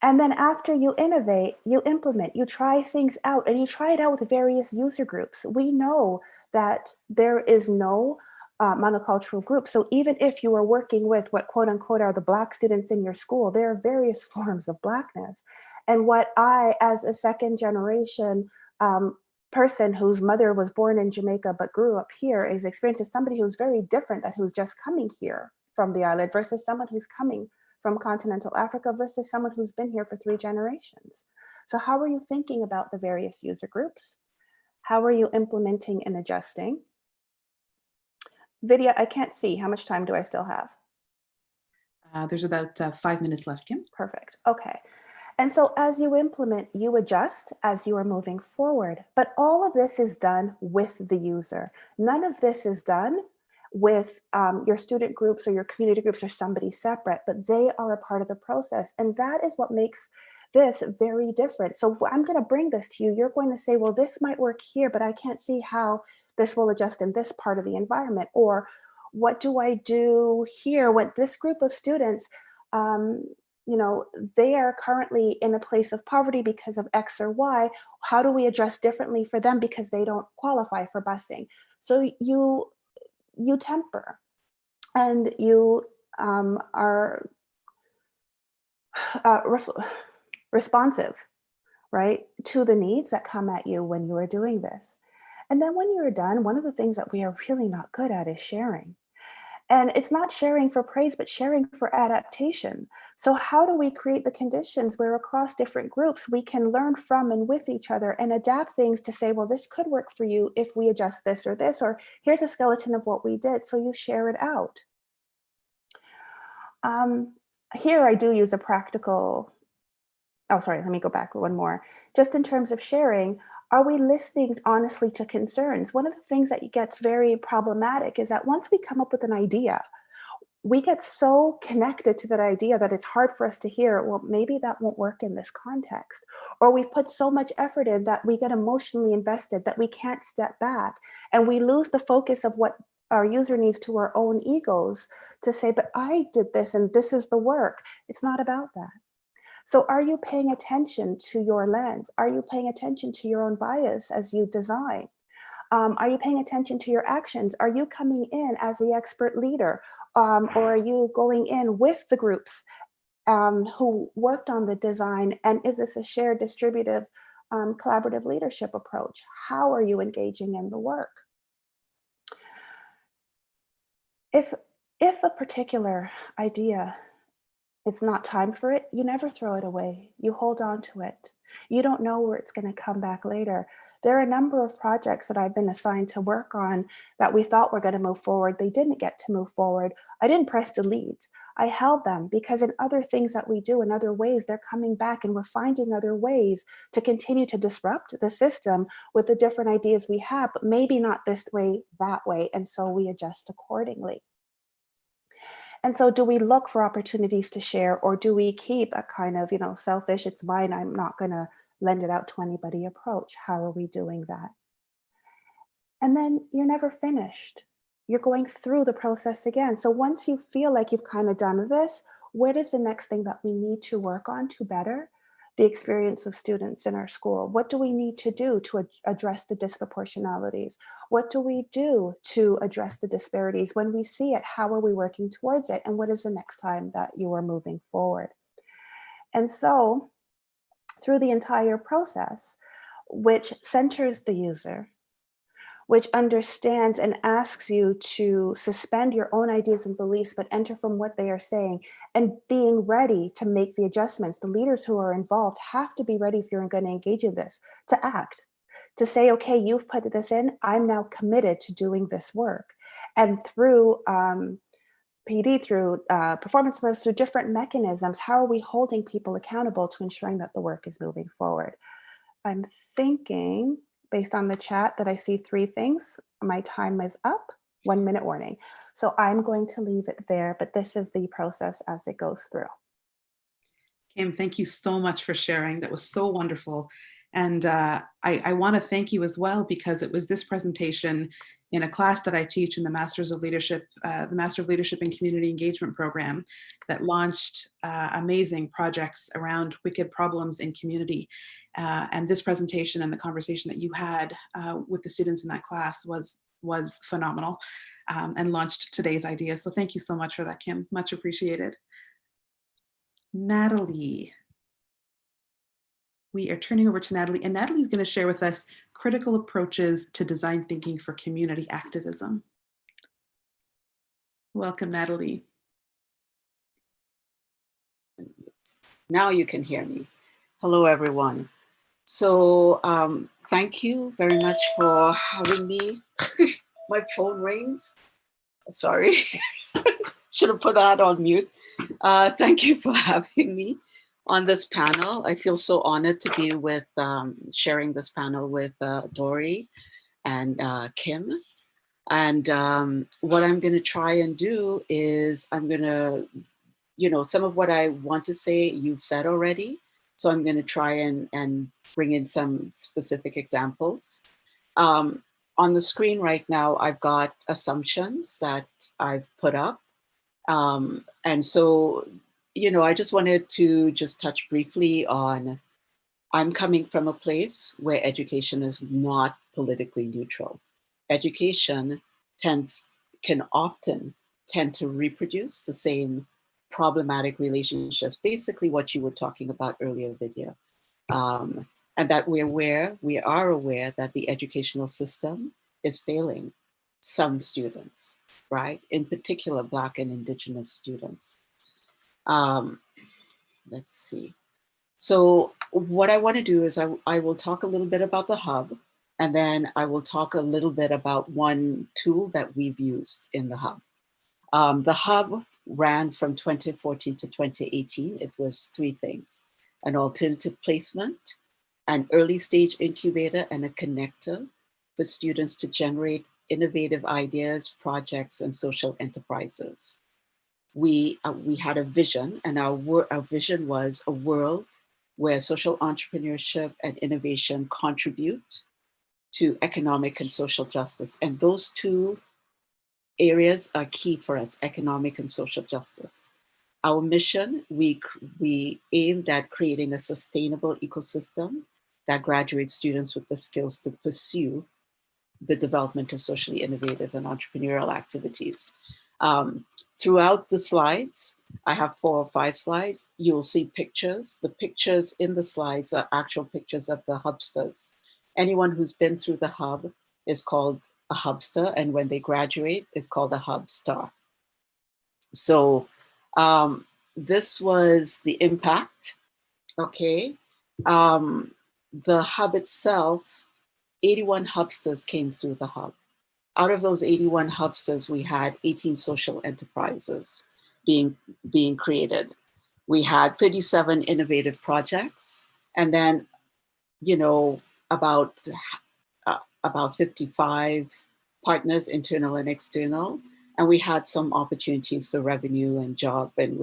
And then after you innovate, you implement, you try things out, and you try it out with various user groups. We know that there is no monocultural group. So even if you are working with what quote unquote are the Black students in your school, there are various forms of Blackness. And what I, as a second generation person whose mother was born in Jamaica but grew up here, is experiencing somebody who's very different than who's just coming here from the island versus someone who's coming from continental Africa versus someone who's been here for 3 generations. So how are you thinking about the various user groups? How are you implementing and adjusting? Vidya, I can't see. How much time do I still have? There's about 5 minutes left, Kim. Perfect. Okay. And so as you implement, you adjust as you are moving forward. But all of this is done with the user. None of this is done with your student groups or your community groups or somebody separate, but they are a part of the process. And that is what makes this very different. So if I'm going to bring this to you, you're going to say, well, this might work here, but I can't see how this will adjust in this part of the environment. Or What do I do here? What this group of students, you know, they are currently in a place of poverty because of X or Y. How do we address differently for them because they don't qualify for busing? So you temper and you are responsive, right, to the needs that come at you when you are doing this. And then when you're done, one of the things that we are really not good at is sharing. And it's not sharing for praise, but sharing for adaptation. So how do we create the conditions where across different groups we can learn from and with each other and adapt things to say, well, this could work for you if we adjust this, or here's a skeleton of what we did. So you share it out. Here I do use a practical, oh, sorry, let me go back one more. Just in terms of sharing, are we listening honestly to concerns? One of the things that gets very problematic is that once we come up with an idea, we get so connected to that idea that it's hard for us to hear, well, maybe that won't work in this context. Or we've put so much effort in that we get emotionally invested that we can't step back. And we lose the focus of what our user needs to our own egos to say, but I did this and this is the work. It's not about that. So are you paying attention to your lens? Are you paying attention to your own bias as you design? Are you paying attention to your actions? Are you coming in as the expert leader? Or are you going in with the groups who worked on the design? And is this a shared distributive collaborative leadership approach? How are you engaging in the work? If a particular idea, it's not time for it, you never throw it away. You hold on to it. You don't know where it's going to come back later. There are a number of projects that I've been assigned to work on that we thought were going to move forward. They didn't get to move forward. I didn't press delete. I held them because in other things that we do, in other ways, they're coming back and we're finding other ways to continue to disrupt the system with the different ideas we have, but maybe not this way, that way. And so we adjust accordingly. And so do we look for opportunities to share, or do we keep a kind of, selfish, it's mine, I'm not going to lend it out to anybody approach? How are we doing that? And then you're never finished. You're going through the process again. So once you feel like you've kind of done this, what is the next thing that we need to work on to better the experience of students in our school? What do we need to do to address the disproportionalities? What do we do to address the disparities? When we see it, how are we working towards it? And what is the next time that you are moving forward? And so through the entire process, which centers the user, which understands and asks you to suspend your own ideas and beliefs, but enter from what they are saying and being ready to make the adjustments. The leaders who are involved have to be ready, if you're going to engage in this, to act, to say, okay, you've put this in, I'm now committed to doing this work. And through PD, through performance measures, through different mechanisms, how are we holding people accountable to ensuring that the work is moving forward? I'm thinking, based on the chat, that I see 3 things. My time is up, 1 minute warning. So I'm going to leave it there, but this is the process as it goes through. Kim, thank you so much for sharing. That was so wonderful. And I want to thank you as well, because it was this presentation in a class that I teach in the Masters of Leadership, the Master of Leadership and Community Engagement program, that launched amazing projects around wicked problems in community. And this presentation and the conversation that you had with the students in that class was phenomenal, and launched today's idea. So thank you so much for that, Kim. Much appreciated. Natalie. We are turning over to Natalie, and Natalie is going to share with us critical approaches to design thinking for community activism. Welcome, Natalie. Now you can hear me. Hello, everyone. So thank you very much for having me. My phone rings. Sorry, should have put that on mute. Thank you for having me on this panel. I feel so honored to be with sharing this panel with Dory and Kim. And what I'm going to try and do is I'm going to, some of what I want to say you've said already. So I'm going to try and bring in some specific examples. on the screen right now, I've got assumptions that I've put up. And so, I just wanted to just touch briefly on, I'm coming from a place where education is not politically neutral. Education can often tend to reproduce the same problematic relationships, basically what you were talking about earlier, Vidya. And that we are aware that the educational system is failing some students, right? In particular, Black and Indigenous students. Let's see. So what I want to do is I will talk a little bit about the hub, and then I will talk a little bit about one tool that we've used in the hub. The hub ran from 2014 to 2018. It was three things: an alternative placement, an early stage incubator, and a connector for students to generate innovative ideas, projects, and social enterprises. We had a vision, and our vision was a world where social entrepreneurship and innovation contribute to economic and social justice. And those two areas are key for us: economic and social justice. Our mission, we aimed at creating a sustainable ecosystem that graduates students with the skills to pursue the development of socially innovative and entrepreneurial activities. Throughout the slides, I have 4 or 5 slides, you'll see pictures. The pictures in the slides are actual pictures of the hubsters. Anyone who's been through the hub is called a hubster, and when they graduate, is called a hub star. So this was the impact, okay? The hub itself, 81 hubsters came through the hub. Out of those 81 hubsters, we had 18 social enterprises being created. We had 37 innovative projects, and then, about 55 partners, internal and external, and we had some opportunities for revenue and job and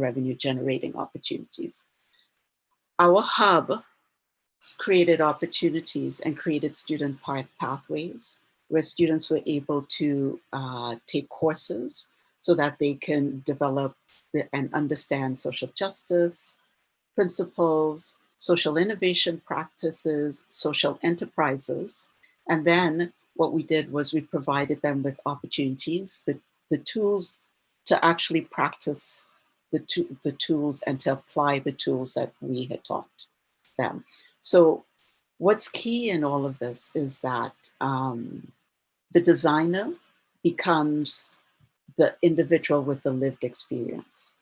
revenue generating opportunities. Our hub created opportunities and created student pathways where students were able to take courses so that they can develop and understand social justice principles, social innovation practices, social enterprises. And then what we did was we provided them with opportunities, the tools to actually practice the tools and to apply the tools that we had taught them. So what's key in all of this is that the designer becomes the individual with the lived experience,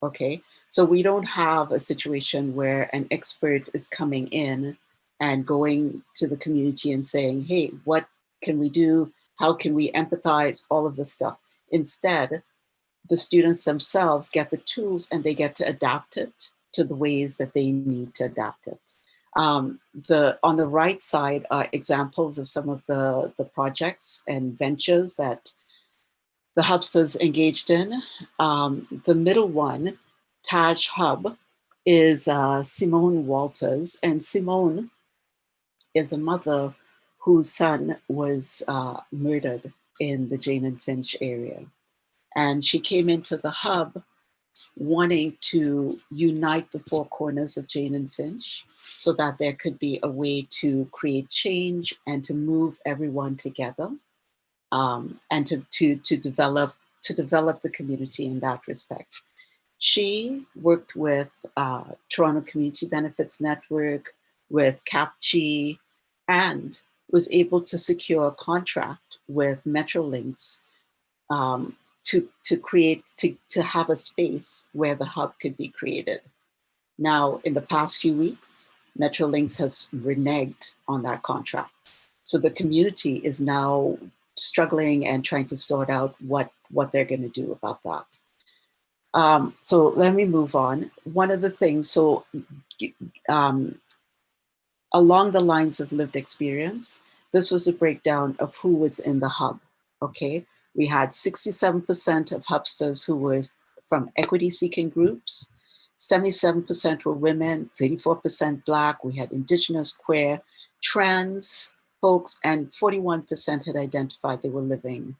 okay? So we don't have a situation where an expert is coming in and going to the community and saying, hey, what can we do? How can we empathize? All of this stuff. Instead, the students themselves get the tools and they get to adapt it to the ways that they need to adapt it. On the right side are examples of some of the projects and ventures that the hubsters engaged in. The middle one, Taj Hub, is Simone Walters, and Simone is a mother whose son was murdered in the Jane and Finch area. And she came into the hub wanting to unite the 4 corners of Jane and Finch so that there could be a way to create change and to move everyone together, and to develop the community in that respect. She worked with Toronto Community Benefits Network, with CAPG, and was able to secure a contract with Metrolinx to have a space where the hub could be created. Now, in the past few weeks, Metrolinx has reneged on that contract. So the community is now struggling and trying to sort out what they're going to do about that. So let me move on. One of the things, along the lines of lived experience, this was a breakdown of who was in the hub, okay? We had 67% of hubsters who were from equity-seeking groups, 77% were women, 34% Black. We had Indigenous, queer, trans, folks, and 41% had identified they were living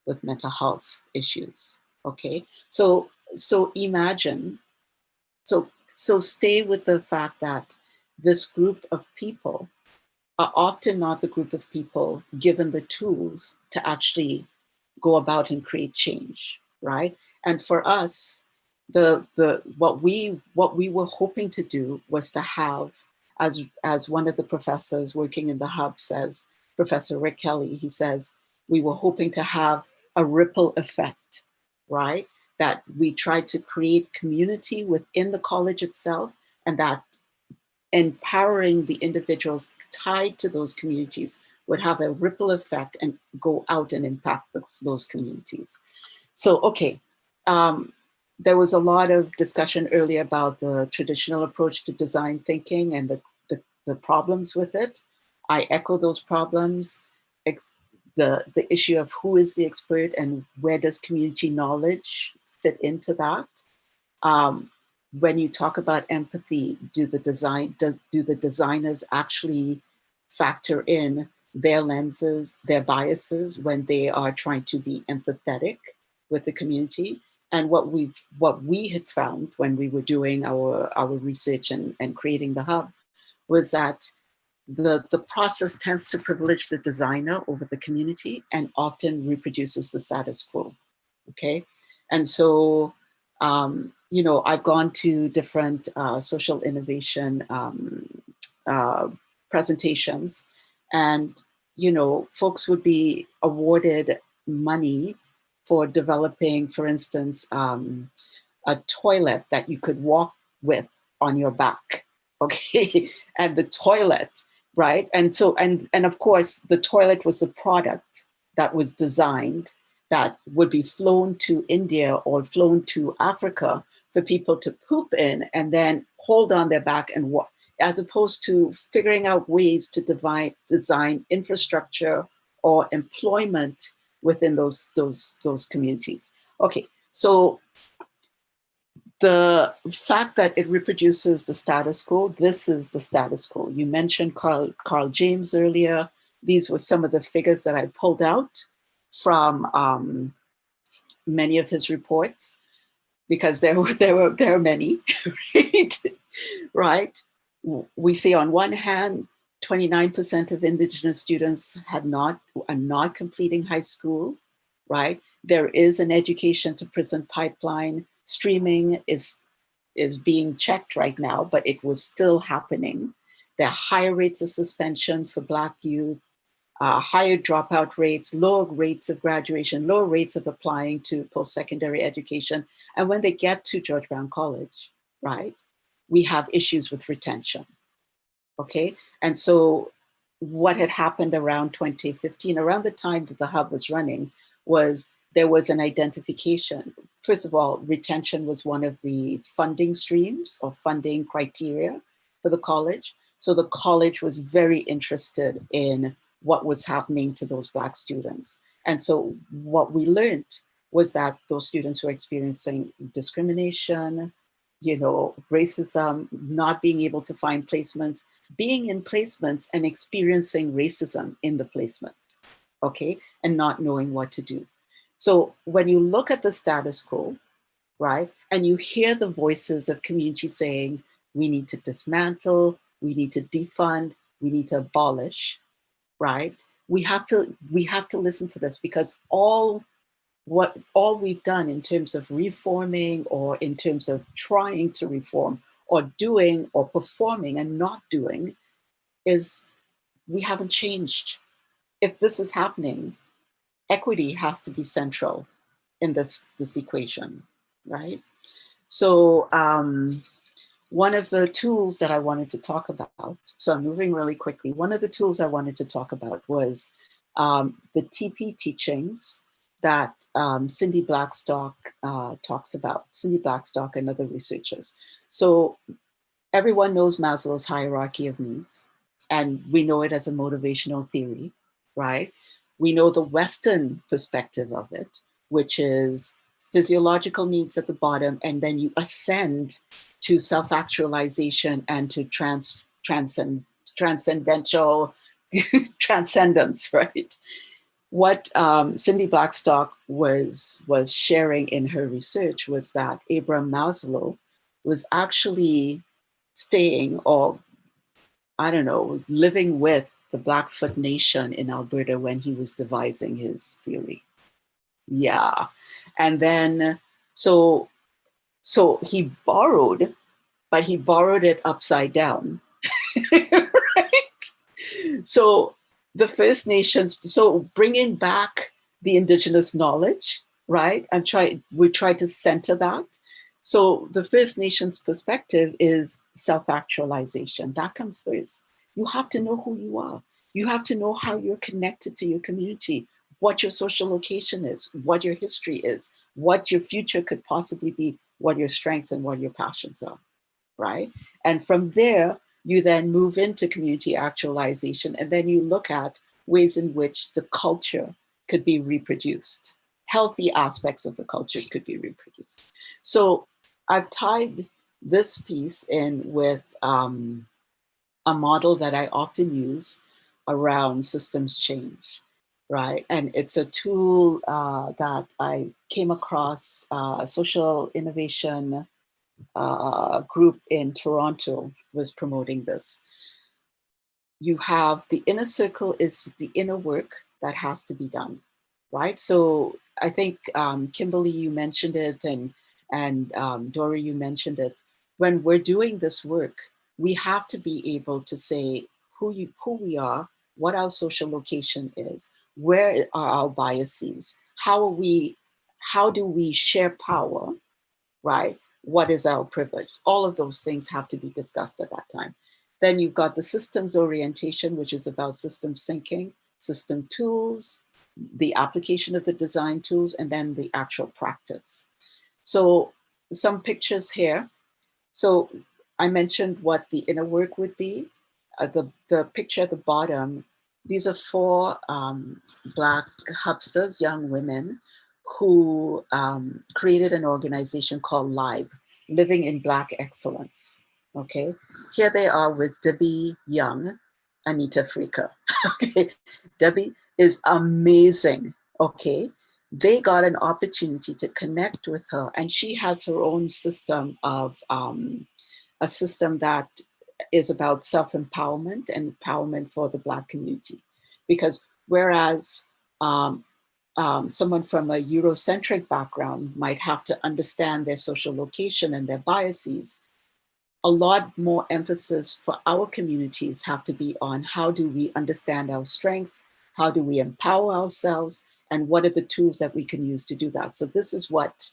with mental health issues. Okay, so imagine, so stay with the fact that this group of people are often not the group of people given the tools to actually go about and create change, right? And for us, what we were hoping to do was to have, as one of the professors working in the hub says, Professor Rick Kelly, he says, we were hoping to have a ripple effect, right? That we tried to create community within the college itself, and that empowering the individuals tied to those communities would have a ripple effect and go out and impact those communities. So, okay, there was a lot of discussion earlier about the traditional approach to design thinking and the problems with it. I echo those problems. The issue of who is the expert and where does community knowledge fit into that. When you talk about empathy, do the designers actually factor in their lenses, their biases when they are trying to be empathetic with the community? And what we had found when we were doing our research and creating the hub was that the process tends to privilege the designer over the community and often reproduces the status quo. Okay, and so you know, I've gone to different social innovation presentations, and you know, folks would be awarded money for developing, for instance, a toilet that you could walk with on your back. Okay, and the toilet, right? And so, and of course, the toilet was a product that was designed that would be flown to India or flown to Africa for people to poop in and then hold on their back and walk, as opposed to figuring out ways to design infrastructure or employment within those communities. Okay, so the fact that it reproduces the status quo, this is the status quo. You mentioned Carl James earlier. These were some of the figures that I pulled out from many of his reports, because there are many, right? Right? We see on one hand, 29% of Indigenous students are not completing high school, right? There is an education to prison pipeline. Streaming is being checked right now, but it was still happening. There are higher rates of suspension for Black youth, higher dropout rates, lower rates of graduation, lower rates of applying to post-secondary education. And when they get to George Brown College, right, we have issues with retention, okay? And so what had happened around 2015, around the time that the hub was running, was there was an identification. First of all, retention was one of the funding streams or funding criteria for the college. So the college was very interested in what was happening to those Black students. And so what we learned was that those students were experiencing discrimination, you know, racism, not being able to find placements, being in placements and experiencing racism in the placement, okay, and not knowing what to do. So when you look at the status quo, right, and you hear the voices of community saying, we need to dismantle, we need to defund, we need to abolish, right? We have to listen to this, because all we've done in terms of reforming or in terms of trying to reform or doing or performing and not doing is we haven't changed. If this is happening, equity has to be central in this equation, right? So one of the tools that I wanted to talk about, so I'm moving really quickly. One of the tools I wanted to talk about was the TP teachings that Cindy Blackstock talks about, Cindy Blackstock and other researchers. So everyone knows Maslow's hierarchy of needs, and we know it as a motivational theory, right? We know the Western perspective of it, which is physiological needs at the bottom, and then you ascend to self-actualization and to transcendental transcendence, right? What Cindy Blackstock was sharing in her research was that Abraham Maslow was actually staying, or I don't know, living with the Blackfoot Nation in Alberta when he was devising his theory. Yeah. And then, so he borrowed, but he borrowed it upside down. Right? So the First Nations, so bringing back the Indigenous knowledge, right? And we try to center that. So the First Nations perspective is self-actualization. That comes first. You have to know who you are. You have to know how you're connected to your community, what your social location is, what your history is, what your future could possibly be, what your strengths and what your passions are, right? And from there, you then move into community actualization, and then you look at ways in which the culture could be reproduced. Healthy aspects of the culture could be reproduced. So I've tied this piece in with a model that I often use around systems change, right? And it's a tool that I came across, a social innovation group in Toronto was promoting this. You have the inner circle is the inner work that has to be done, right? So I think Kimberly, you mentioned it, and Dory, you mentioned it. When we're doing this work, we have to be able to say who we are, what our social location is, where are our biases, how do we share power, right? What is our privilege? All of those things have to be discussed at that time. Then you've got the systems orientation, which is about systems thinking, system tools, the application of the design tools, and then the actual practice. So some pictures here. So I mentioned what the inner work would be. The picture at the bottom, these are 4 Black hubsters, young women, who created an organization called LIVE, Living in Black Excellence. Okay, here they are with Debbie Young, Anita Frika. Okay, Debbie is amazing. Okay, they got an opportunity to connect with her, and she has her own system of a system that is about self-empowerment and empowerment for the Black community. Because whereas someone from a Eurocentric background might have to understand their social location and their biases, a lot more emphasis for our communities have to be on how do we understand our strengths, how do we empower ourselves, and what are the tools that we can use to do that. So this is what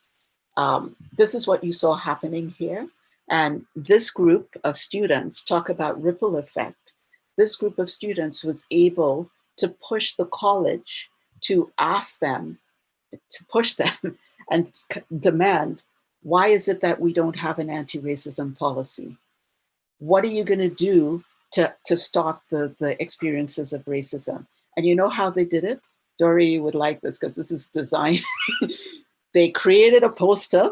you saw happening here. And this group of students talk about ripple effect. This group of students was able to push the college to ask them, to push them and demand, why is it that we don't have an anti-racism policy? What are you going to do to stop the experiences of racism? And you know how they did it? Dory would like this because this is design. They created a poster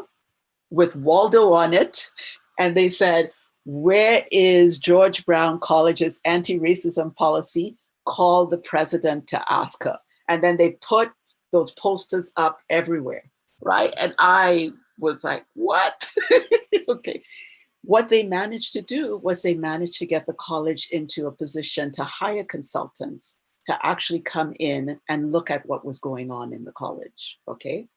with Waldo on it, and they said, where is George Brown College's anti-racism policy? Call the president to ask her. And then they put those posters up everywhere, right? And I was like, what? Okay. What they managed to do was they managed to get the college into a position to hire consultants to actually come in and look at what was going on in the college, okay?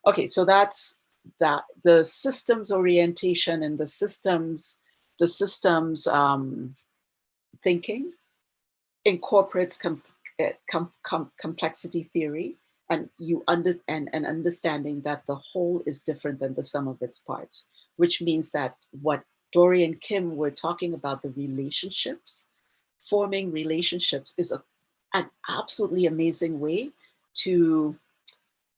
Okay, so that's that. The systems orientation and the systems thinking incorporates complexity theory, and understanding that the whole is different than the sum of its parts, which means that what Dory and Kim were talking about, the relationships, forming relationships is an absolutely amazing way to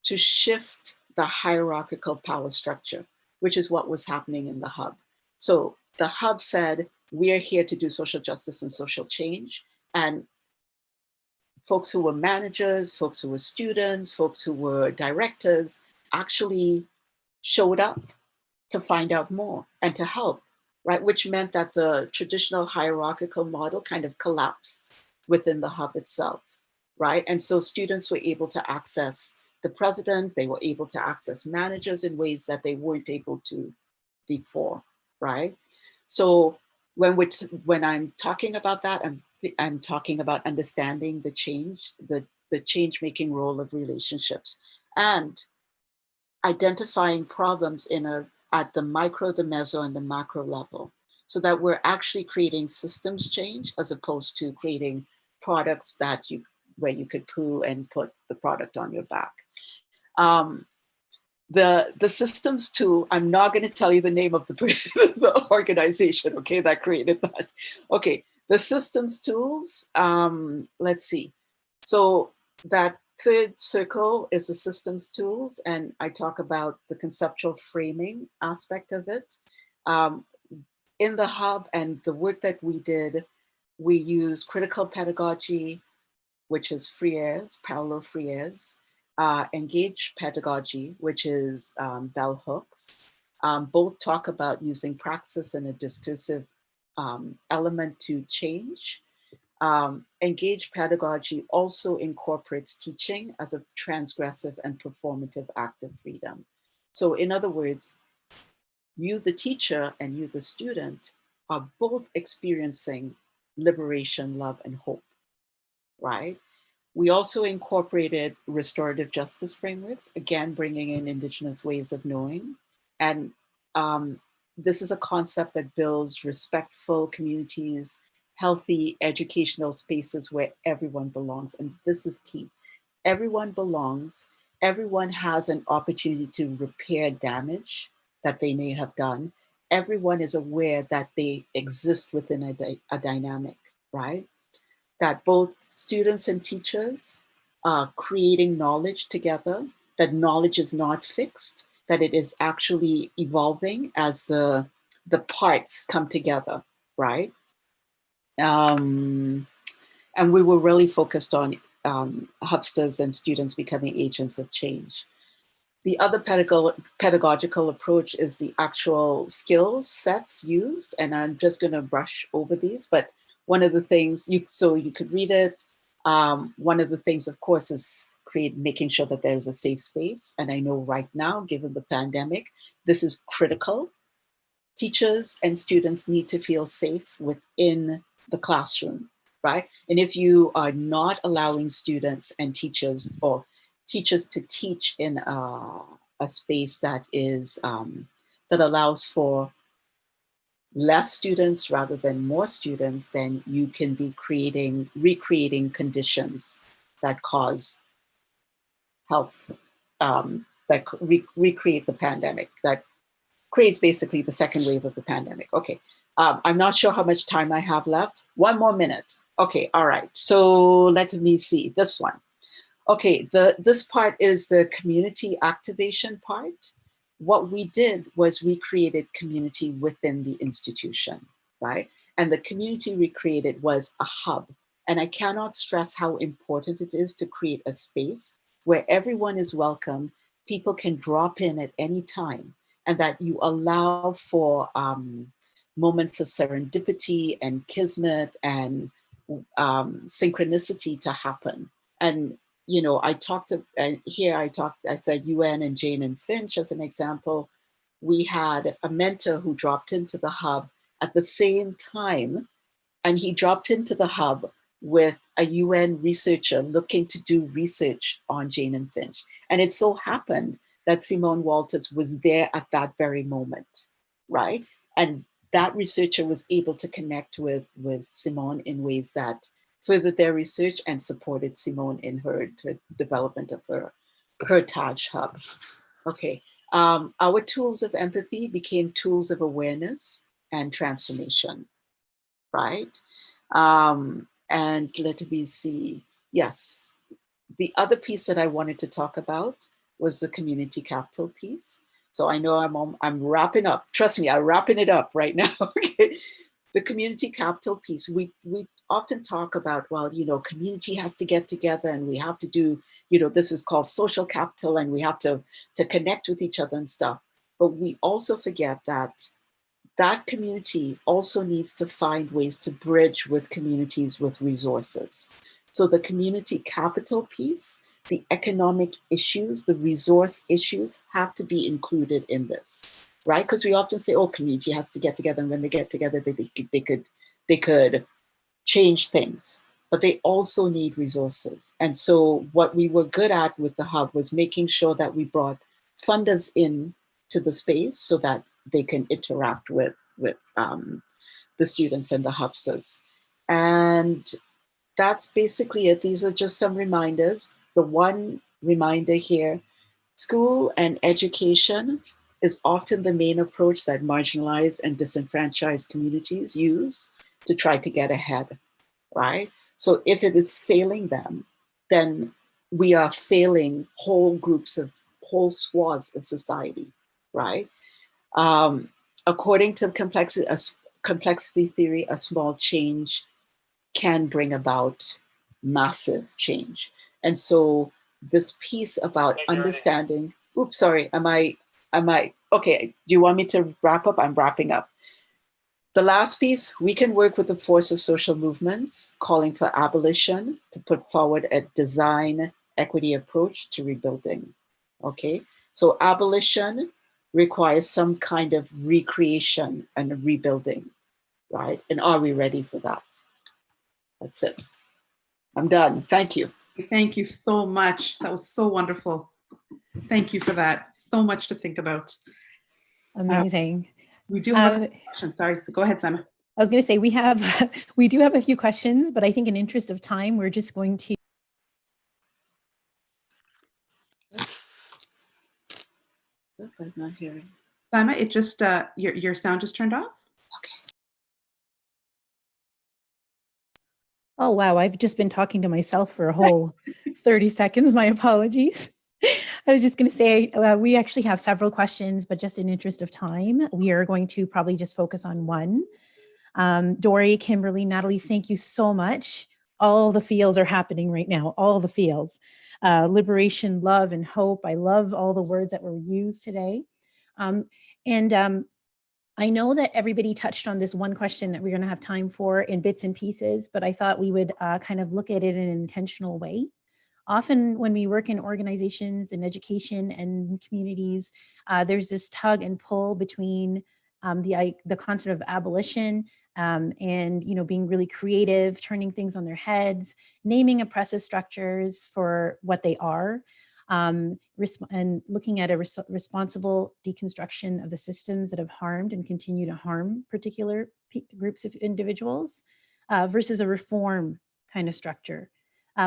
shift the hierarchical power structure, which is what was happening in the hub. So the hub said, we are here to do social justice and social change. And folks who were managers, folks who were students, folks who were directors actually showed up to find out more and to help, right? Which meant that the traditional hierarchical model kind of collapsed, within the hub itself, right? And so students were able to access the president, they were able to access managers in ways that they weren't able to before, right? So when I'm talking about that, I'm talking about understanding the change, the change-making role of relationships, and identifying problems at the micro, the meso, and the macro level, so that we're actually creating systems change as opposed to creating products where you could poo and put the product on your back. The systems tool, I'm not going to tell you the name of the organization, okay, that created that. Okay, the systems tools, let's see. So that third circle is the systems tools, and I talk about the conceptual framing aspect of it. In the hub and the work that we did, we use critical pedagogy, which is Freires, Paulo Freires, engaged pedagogy, which is bell hooks. Both talk about using praxis and a discursive element to change. Engaged pedagogy also incorporates teaching as a transgressive and performative act of freedom. So in other words, you, the teacher, and you, the student, are both experiencing liberation, love, and hope, right? We also incorporated restorative justice frameworks, again, bringing in Indigenous ways of knowing. And this is a concept that builds respectful communities, healthy educational spaces where everyone belongs. And this is key. Everyone belongs. Everyone has an opportunity to repair damage that they may have done. Everyone is aware that they exist within a dynamic, right? That both students and teachers are creating knowledge together, that knowledge is not fixed, that it is actually evolving as the parts come together, right? And we were really focused on hubsters and students becoming agents of change. The other pedagogical approach is the actual skills sets used, and I'm just going to brush over these, but one of the things, so you could read it. One of the things, of course, is making sure that there's a safe space. And I know right now, given the pandemic, this is critical. Teachers and students need to feel safe within the classroom, right? And if you are not allowing students and teachers or teachers to teach in a space that is that allows for less students rather than more students, then you can be recreating conditions that cause health, that recreate the pandemic, that creates basically the second wave of the pandemic. Okay, I'm not sure how much time I have left. 1 more minute. Okay, all right, so let me see this one. Okay, this part is the community activation part. What we did was we created community within the institution, right? And the community we created was a hub. And I cannot stress how important it is to create a space where everyone is welcome, people can drop in at any time, and that you allow for moments of serendipity and kismet and synchronicity to happen. And you know, I said UN and Jane and Finch as an example. We had a mentor who dropped into the hub at the same time, and he dropped into the hub with a UN researcher looking to do research on Jane and Finch. And it so happened that Simone Walters was there at that very moment, right? And that researcher was able to connect with Simone in ways that furthered their research and supported Simone in her development of her Taj Hub. Okay, our tools of empathy became tools of awareness and transformation, right? And let me see, yes. The other piece that I wanted to talk about was the community capital piece. So I know I'm wrapping up. Trust me, I'm wrapping it up right now. Okay. The community capital piece, we often talk about, well, you know, community has to get together and we have to do, you know, this is called social capital and we have to connect with each other and stuff. But we also forget that that community also needs to find ways to bridge with communities with resources. So the community capital piece, the economic issues, the resource issues have to be included in this, right? Because we often say, oh, community has to get together, and when they get together, they could change things, but they also need resources. And so what we were good at with the hub was making sure that we brought funders in to the space so that they can interact with the students and the hubsters. And that's basically it. These are just some reminders. The one reminder here, school and education is often the main approach that marginalized and disenfranchised communities use to try to get ahead, right? So if it is failing them, then we are failing whole groups of, whole swaths of society, right? According to complexity theory, a small change can bring about massive change. And so this piece about understanding, oops, sorry, okay, do you want me to wrap up? I'm wrapping up. The last piece, we can work with the force of social movements, calling for abolition to put forward a design equity approach to rebuilding, okay? So abolition requires some kind of recreation and rebuilding, right? And are we ready for that? That's it. I'm done. Thank you. Thank you so much. That was so wonderful. Thank you for that. So much to think about. Amazing. We do have a question. Sorry, go ahead, Simon. I was going to say we do have a few questions, but I think in interest of time, we're just going to. I'm not hearing. Simon, it just your sound just turned off. Okay. Oh wow, I've just been talking to myself for a whole 30 seconds. My apologies. I was just going to say, we actually have several questions, but just in interest of time, we are going to probably just focus on one. Dory, Kimberly, Natalie, thank you so much. All the fields are happening right now, all the fields. Liberation, love, and hope. I love all the words that were used today. I know that everybody touched on this one question that we're going to have time for in bits and pieces, but I thought we would kind of look at it in an intentional way. Often when we work in organizations and education and communities, there's this tug and pull between the concept of abolition and being really creative, turning things on their heads, naming oppressive structures for what they are, and looking at a responsible deconstruction of the systems that have harmed and continue to harm particular groups of individuals versus a reform kind of structure.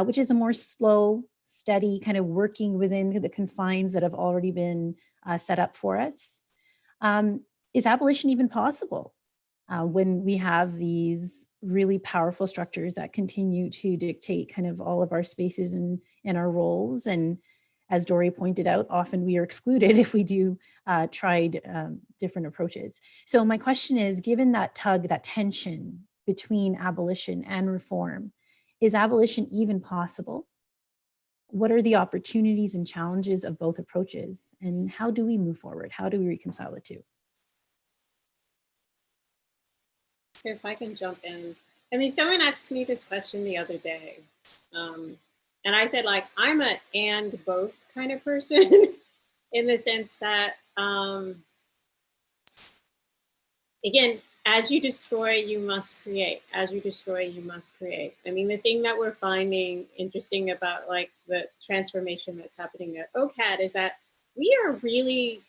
Which is a more slow, steady kind of working within the confines that have already been set up for us. Is abolition even possible when we have these really powerful structures that continue to dictate kind of all of our spaces and our roles? And as Dory pointed out, often we are excluded if we do tried different approaches. So my question is, given that tug, that tension between abolition and reform, is abolition even possible? What are the opportunities and challenges of both approaches? And how do we move forward? How do we reconcile the two? So if I can jump in. I mean, someone asked me this question the other day. And I said, like, I'm an and both kind of person in the sense that, again, as you destroy, you must create. As you destroy, you must create. I mean, the thing that we're finding interesting about like the transformation that's happening at OCAD is that we are really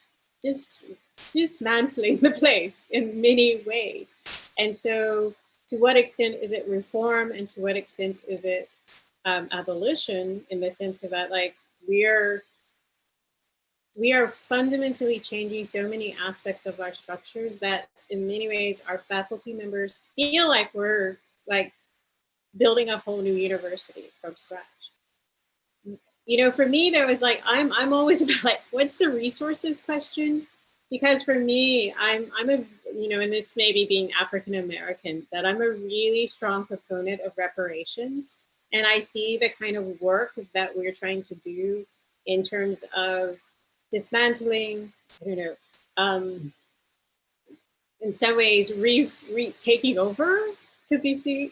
dismantling the place in many ways. And so to what extent is it reform and to what extent is it abolition, in the sense of that, like, we are fundamentally changing so many aspects of our structures that in many ways our faculty members feel like we're like building a whole new university from scratch. You know, for me, there was like, I'm always about like, what's the resources question? Because for me, I'm a, you know, and this maybe being African-American, that I'm a really strong proponent of reparations. And I see the kind of work that we're trying to do in terms of dismantling, I don't know, in some ways taking over could be seen.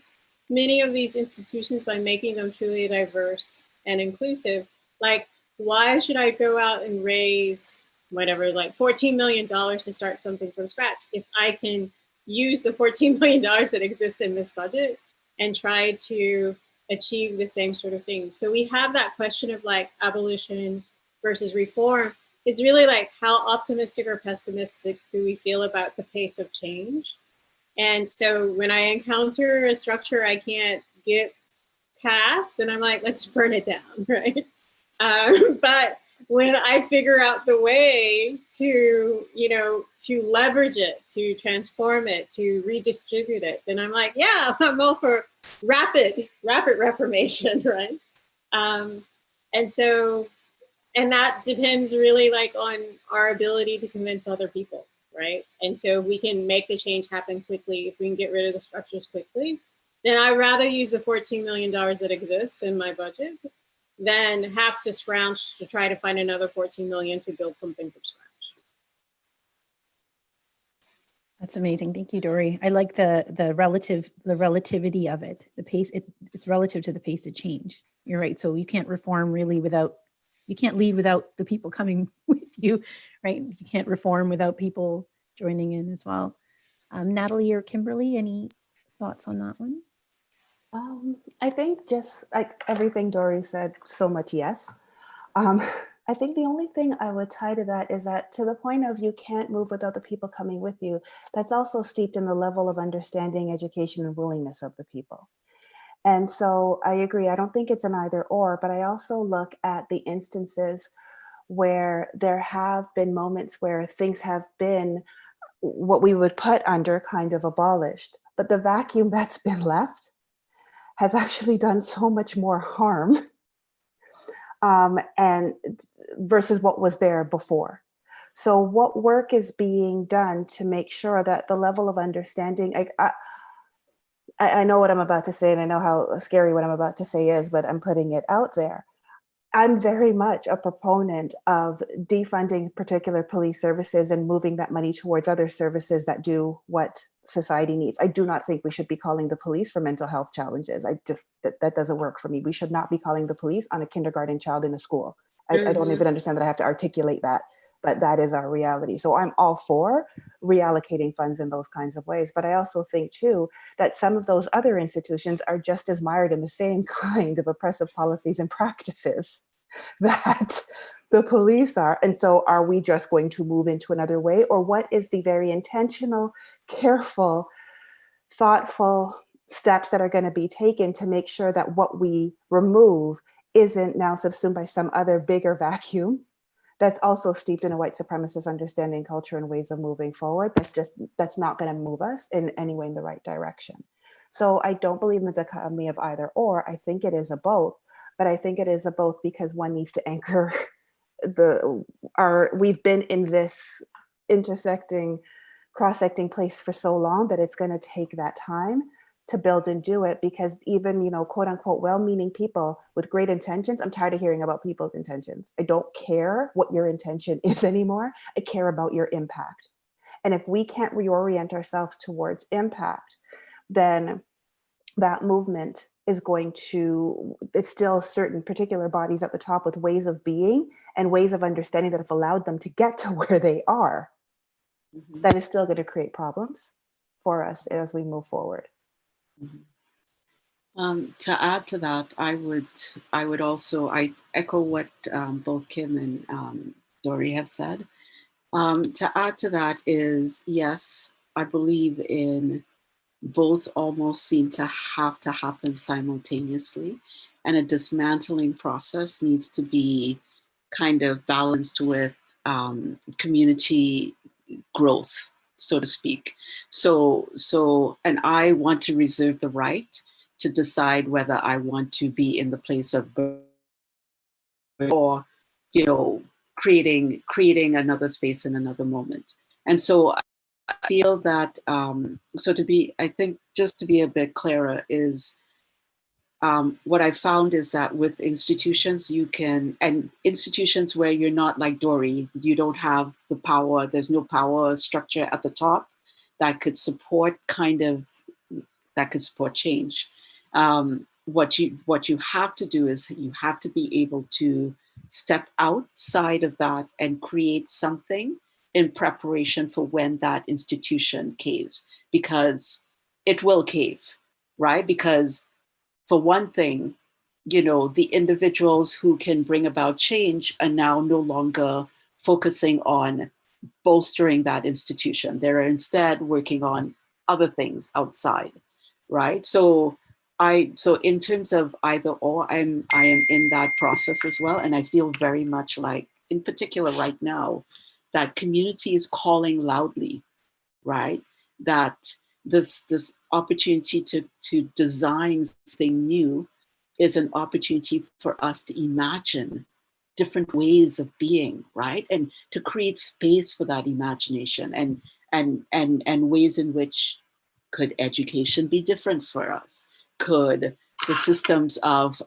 Many of these institutions by making them truly diverse and inclusive. Like, why should I go out and raise whatever, like $14 million to start something from scratch if I can use the $14 million that exist in this budget and try to achieve the same sort of thing? So we have that question of like abolition versus reform. It's really like, how optimistic or pessimistic do we feel about the pace of change? And so when I encounter a structure I can't get past, then I'm like, let's burn it down, right? But when I figure out the way to, to leverage it, to transform it, to redistribute it, then I'm like, yeah, I'm all for rapid reformation, right? And that depends really like on our ability to convince other people, right? And so we can make the change happen quickly if we can get rid of the structures quickly. Then I'd rather use the $14 million that exist in my budget than have to scrounge to try to find another 14 million to build something from scratch. That's amazing. Thank you, Dory. I like the relativity of it. The pace, it's relative to the pace of change. You're right. So you can't reform really you can't lead without the people coming with you, right? You can't reform without people joining in as well. Natalie or Kimberly, any thoughts on that one? I think just like everything Dory said, so much yes. I think the only thing I would tie to that is that to the point of you can't move without the people coming with you, that's also steeped in the level of understanding, education, and willingness of the people. And so I agree, I don't think it's an either or, but I also look at the instances where there have been moments where things have been what we would put under kind of abolished, but the vacuum that's been left has actually done so much more harm and versus what was there before. So what work is being done to make sure that the level of understanding, I know what I'm about to say and I know how scary what I'm about to say is, but I'm putting it out there. I'm very much a proponent of defunding particular police services and moving that money towards other services that do what society needs. I do not think we should be calling the police for mental health challenges. That doesn't work for me. We should not be calling the police on a kindergarten child in a school. I don't even understand that I have to articulate that, but that is our reality. So I'm all for reallocating funds in those kinds of ways. But I also think too, that some of those other institutions are just as mired in the same kind of oppressive policies and practices that the police are. And so are we just going to move into another way? Or what is the very intentional, careful, thoughtful steps that are going to be taken to make sure that what we remove isn't now subsumed by some other bigger vacuum that's also steeped in a white supremacist understanding, culture, and ways of moving forward? That's not going to move us in any way in the right direction. So I don't believe in the dichotomy of either or. I think it is a both, but I think it is a both because one needs to anchor we've been in this intersecting, cross-secting place for so long that it's going to take that time to build and do it, because even, quote unquote, well-meaning people with great intentions, I'm tired of hearing about people's intentions. I don't care what your intention is anymore. I care about your impact. And if we can't reorient ourselves towards impact, then that movement is it's still certain particular bodies at the top with ways of being and ways of understanding that have allowed them to get to where they are. That is still going to create problems for us as we move forward. To add to that, I would also echo what both Kim and Dory have said. To add to that is, yes, I believe in both almost seem to have to happen simultaneously, and a dismantling process needs to be kind of balanced with community growth, so to speak. So, and I want to reserve the right to decide whether I want to be in the place of or, creating another space in another moment. And so I feel that, I think just to be a bit clearer is, what I found is that with institutions, and institutions where you're not like Dory, you don't have the power, there's no power structure at the top that could support that could support change. What you have to do is you have to be able to step outside of that and create something in preparation for when that institution caves, because it will cave, right? Because for one thing, the individuals who can bring about change are now no longer focusing on bolstering that institution. They're instead working on other things outside, right? So in terms of either or, I am in that process as well. And I feel very much like, in particular right now, that community is calling loudly, right? That this opportunity to design something new is an opportunity for us to imagine different ways of being, right? And to create space for that imagination, and ways in which could education be different for us? Could the systems of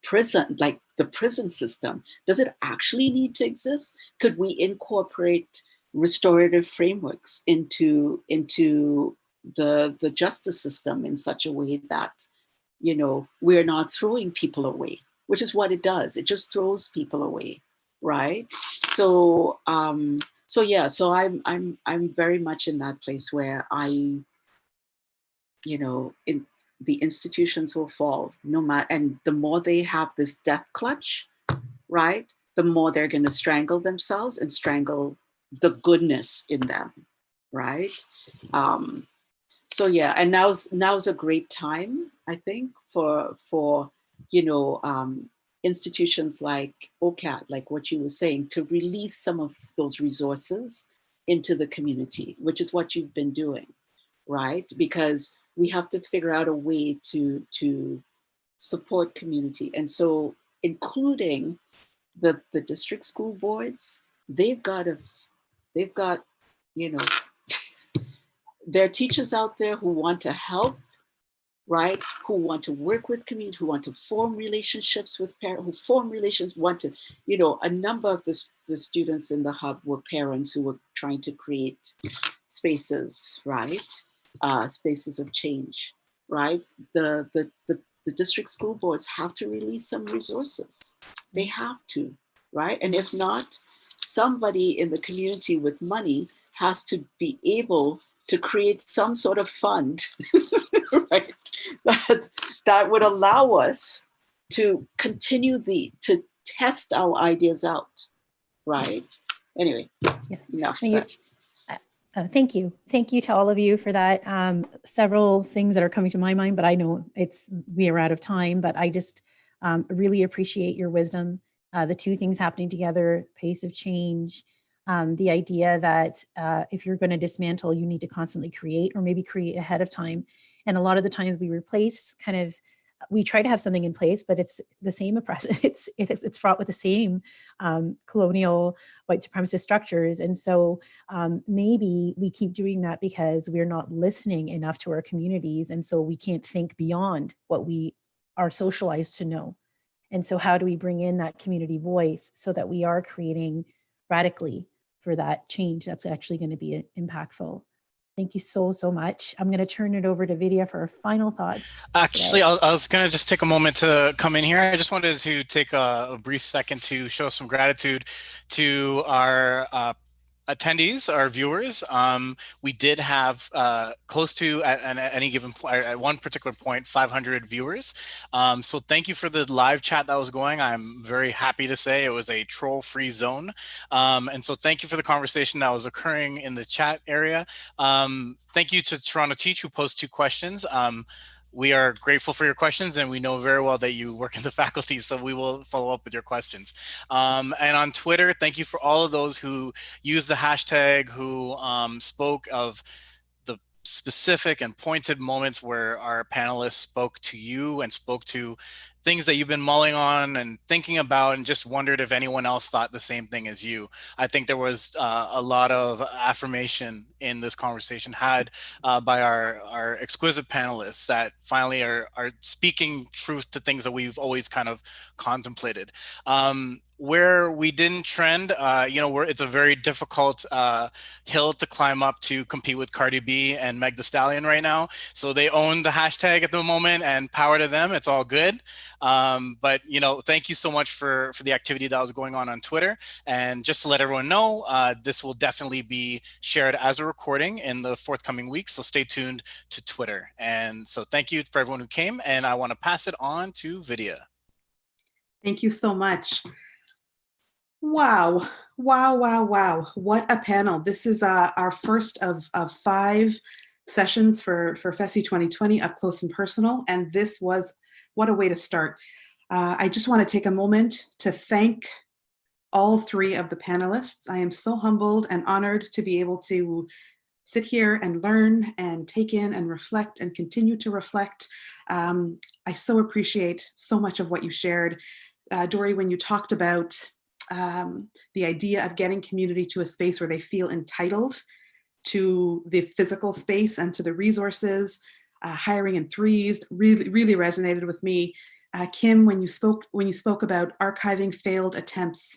prison, like the prison system, does it actually need to exist? Could we incorporate restorative frameworks into the justice system in such a way that we're not throwing people away, which is what it does. It just throws people away, right? So so I'm very much in that place where in the institutions will fall, no matter, and the more they have this death clutch, right, the more they're going to strangle themselves and strangle the goodness in them, right? So yeah, and now's a great time, I think, for institutions like OCAT, like what you were saying, to release some of those resources into the community, which is what you've been doing, right? Because we have to figure out a way to support community. And so including the district school boards, they've got, there are teachers out there who want to help, right? Who want to work with community, who want to form relationships with parents, who form relations, want to, a number of the students in the hub were parents who were trying to create spaces, right? Spaces of change, right? The district school boards have to release some resources. They have to, right? And if not, somebody in the community with money has to be able to create some sort of fund, right? That would allow us to continue to test our ideas out, right? Anyway, Yes. enough No, said. Thank you. Thank you to all of you for that. Several things that are coming to my mind, but I know we are out of time, but I just really appreciate your wisdom. The two things happening together, pace of change, the idea that if you're going to dismantle, you need to constantly create, or maybe create ahead of time. And a lot of the times we replace we try to have something in place, but it's the same oppressive. It's fraught with the same colonial white supremacist structures. And so maybe we keep doing that because we're not listening enough to our communities. And so we can't think beyond what we are socialized to know. And so how do we bring in that community voice so that we are creating radically for that change that's actually going to be impactful? Thank you so much. I'm going to turn it over to Vidya for our final thoughts. Actually, I was going to just take a moment to come in here. I just wanted to take a brief second to show some gratitude to our attendees, our viewers. We did have close to, at any given point, at one particular point, 500 viewers. So thank you for the live chat that was going. I'm very happy to say it was a troll-free zone. And so thank you for the conversation that was occurring in the chat area. Thank you to Toronto Teach, who posed 2 questions. We are grateful for your questions, and we know very well that you work in the faculty, so we will follow up with your questions. And on Twitter, thank you for all of those who used the hashtag, who spoke of the specific and pointed moments where our panelists spoke to you and spoke to things that you've been mulling on and thinking about, and just wondered if anyone else thought the same thing as you. I think there was a lot of affirmation in this conversation had by our exquisite panelists that finally are speaking truth to things that we've always kind of contemplated. Where we didn't trend, it's a very difficult hill to climb up to compete with Cardi B and Meg Thee Stallion right now. So they own the hashtag at the moment, and power to them. It's all good. But thank you so much for the activity that was going on Twitter. And just to let everyone know, this will definitely be shared as a recording in the forthcoming weeks. So stay tuned to Twitter. And so thank you for everyone who came. And I want to pass it on to Vidya. Thank you so much. Wow. Wow, wow, wow. What a panel. This is our first of 5 sessions for FESI 2020, up close and personal. And this was, what a way to start. I just want to take a moment to thank all 3 of the panelists. I am so humbled and honored to be able to sit here and learn and take in and reflect and continue to reflect. I so appreciate so much of what you shared. Dory, when you talked about the idea of getting community to a space where they feel entitled to the physical space and to the resources, hiring in threes, really resonated with me. Kim, when you spoke about archiving failed attempts,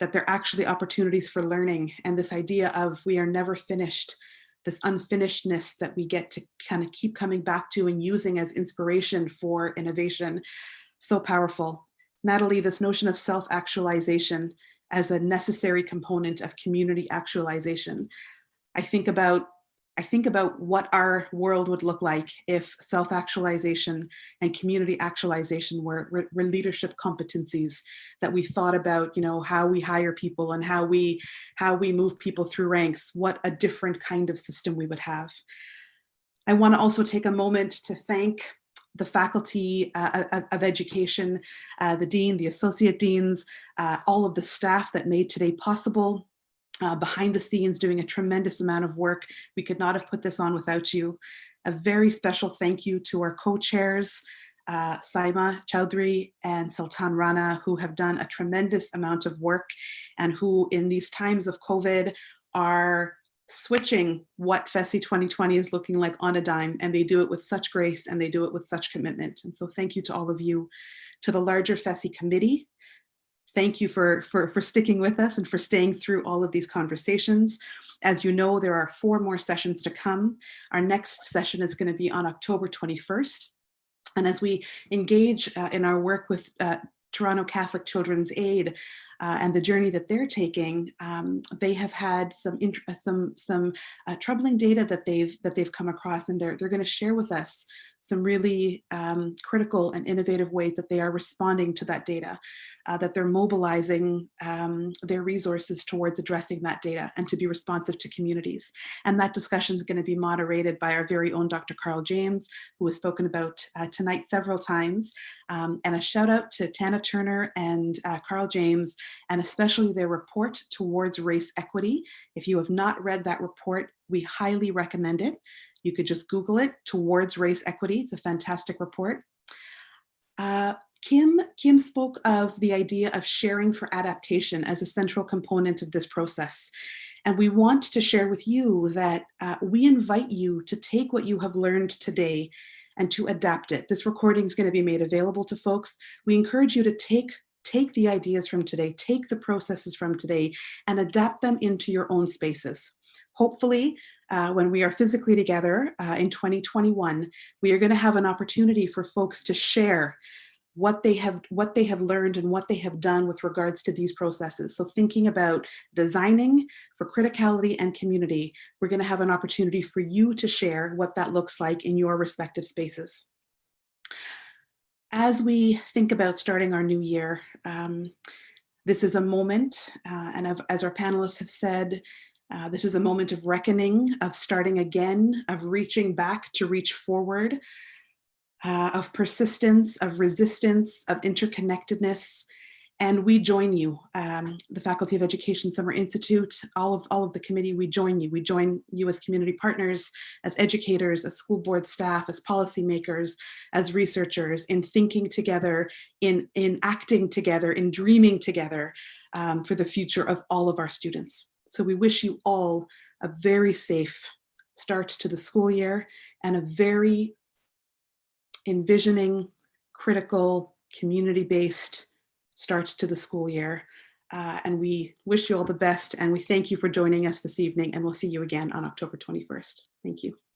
that they're actually opportunities for learning, and this idea of we are never finished, this unfinishedness that we get to kind of keep coming back to and using as inspiration for innovation, so powerful. Natalie, this notion of self-actualization as a necessary component of community actualization. I think about what our world would look like if self-actualization and community actualization were leadership competencies that we thought about, how we hire people and how we move people through ranks, what a different kind of system we would have. I want to also take a moment to thank the faculty of education, the dean, the associate deans, all of the staff that made today possible, behind the scenes doing a tremendous amount of work. We could not have put this on without you. A very special thank you to our co-chairs, Saima Chowdhury and Sultan Rana, who have done a tremendous amount of work and who in these times of COVID are switching what FESI 2020 is looking like on a dime, and they do it with such grace and they do it with such commitment. And so thank you to all of you. To the larger FESI committee, thank you for sticking with us and for staying through all of these conversations. As you know, there are 4 more sessions to come. Our next session is going to be on October 21st. And as we engage in our work with Toronto Catholic Children's Aid, and the journey that they're taking, they have had some troubling data that they've come across, and they're going to share with us some really critical and innovative ways that they are responding to that data, that they're mobilizing their resources towards addressing that data and to be responsive to communities. And that discussion is going to be moderated by our very own Dr. Carl James, who has spoken about tonight several times. And a shout out to Tana Turner and Carl James, and especially their report towards race equity. If you have not read that report, we highly recommend it. You could just Google it, Towards Race Equity. It's a fantastic report. Kim spoke of the idea of sharing for adaptation as a central component of this process. And we want to share with you that we invite you to take what you have learned today and to adapt it. This recording is going to be made available to folks. We encourage you to take the ideas from today, take the processes from today, and adapt them into your own spaces. Hopefully, when we are physically together in 2021, we are going to have an opportunity for folks to share what they have learned and what they have done with regards to these processes. So thinking about designing for criticality and community, we're going to have an opportunity for you to share what that looks like in your respective spaces. As we think about starting our new year, this is a moment, and as our panelists have said, this is a moment of reckoning, of starting again, of reaching back to reach forward, of persistence, of resistance, of interconnectedness. And we join you, the Faculty of Education Summer Institute, all of the committee, we join you. We join you as community partners, as educators, as school board staff, as policymakers, as researchers, in thinking together, in acting together, in dreaming together for the future of all of our students. So we wish you all a very safe start to the school year and a very envisioning, critical, community-based start to the school year. And we wish you all the best, and we thank you for joining us this evening, and we'll see you again on October 21st. Thank you.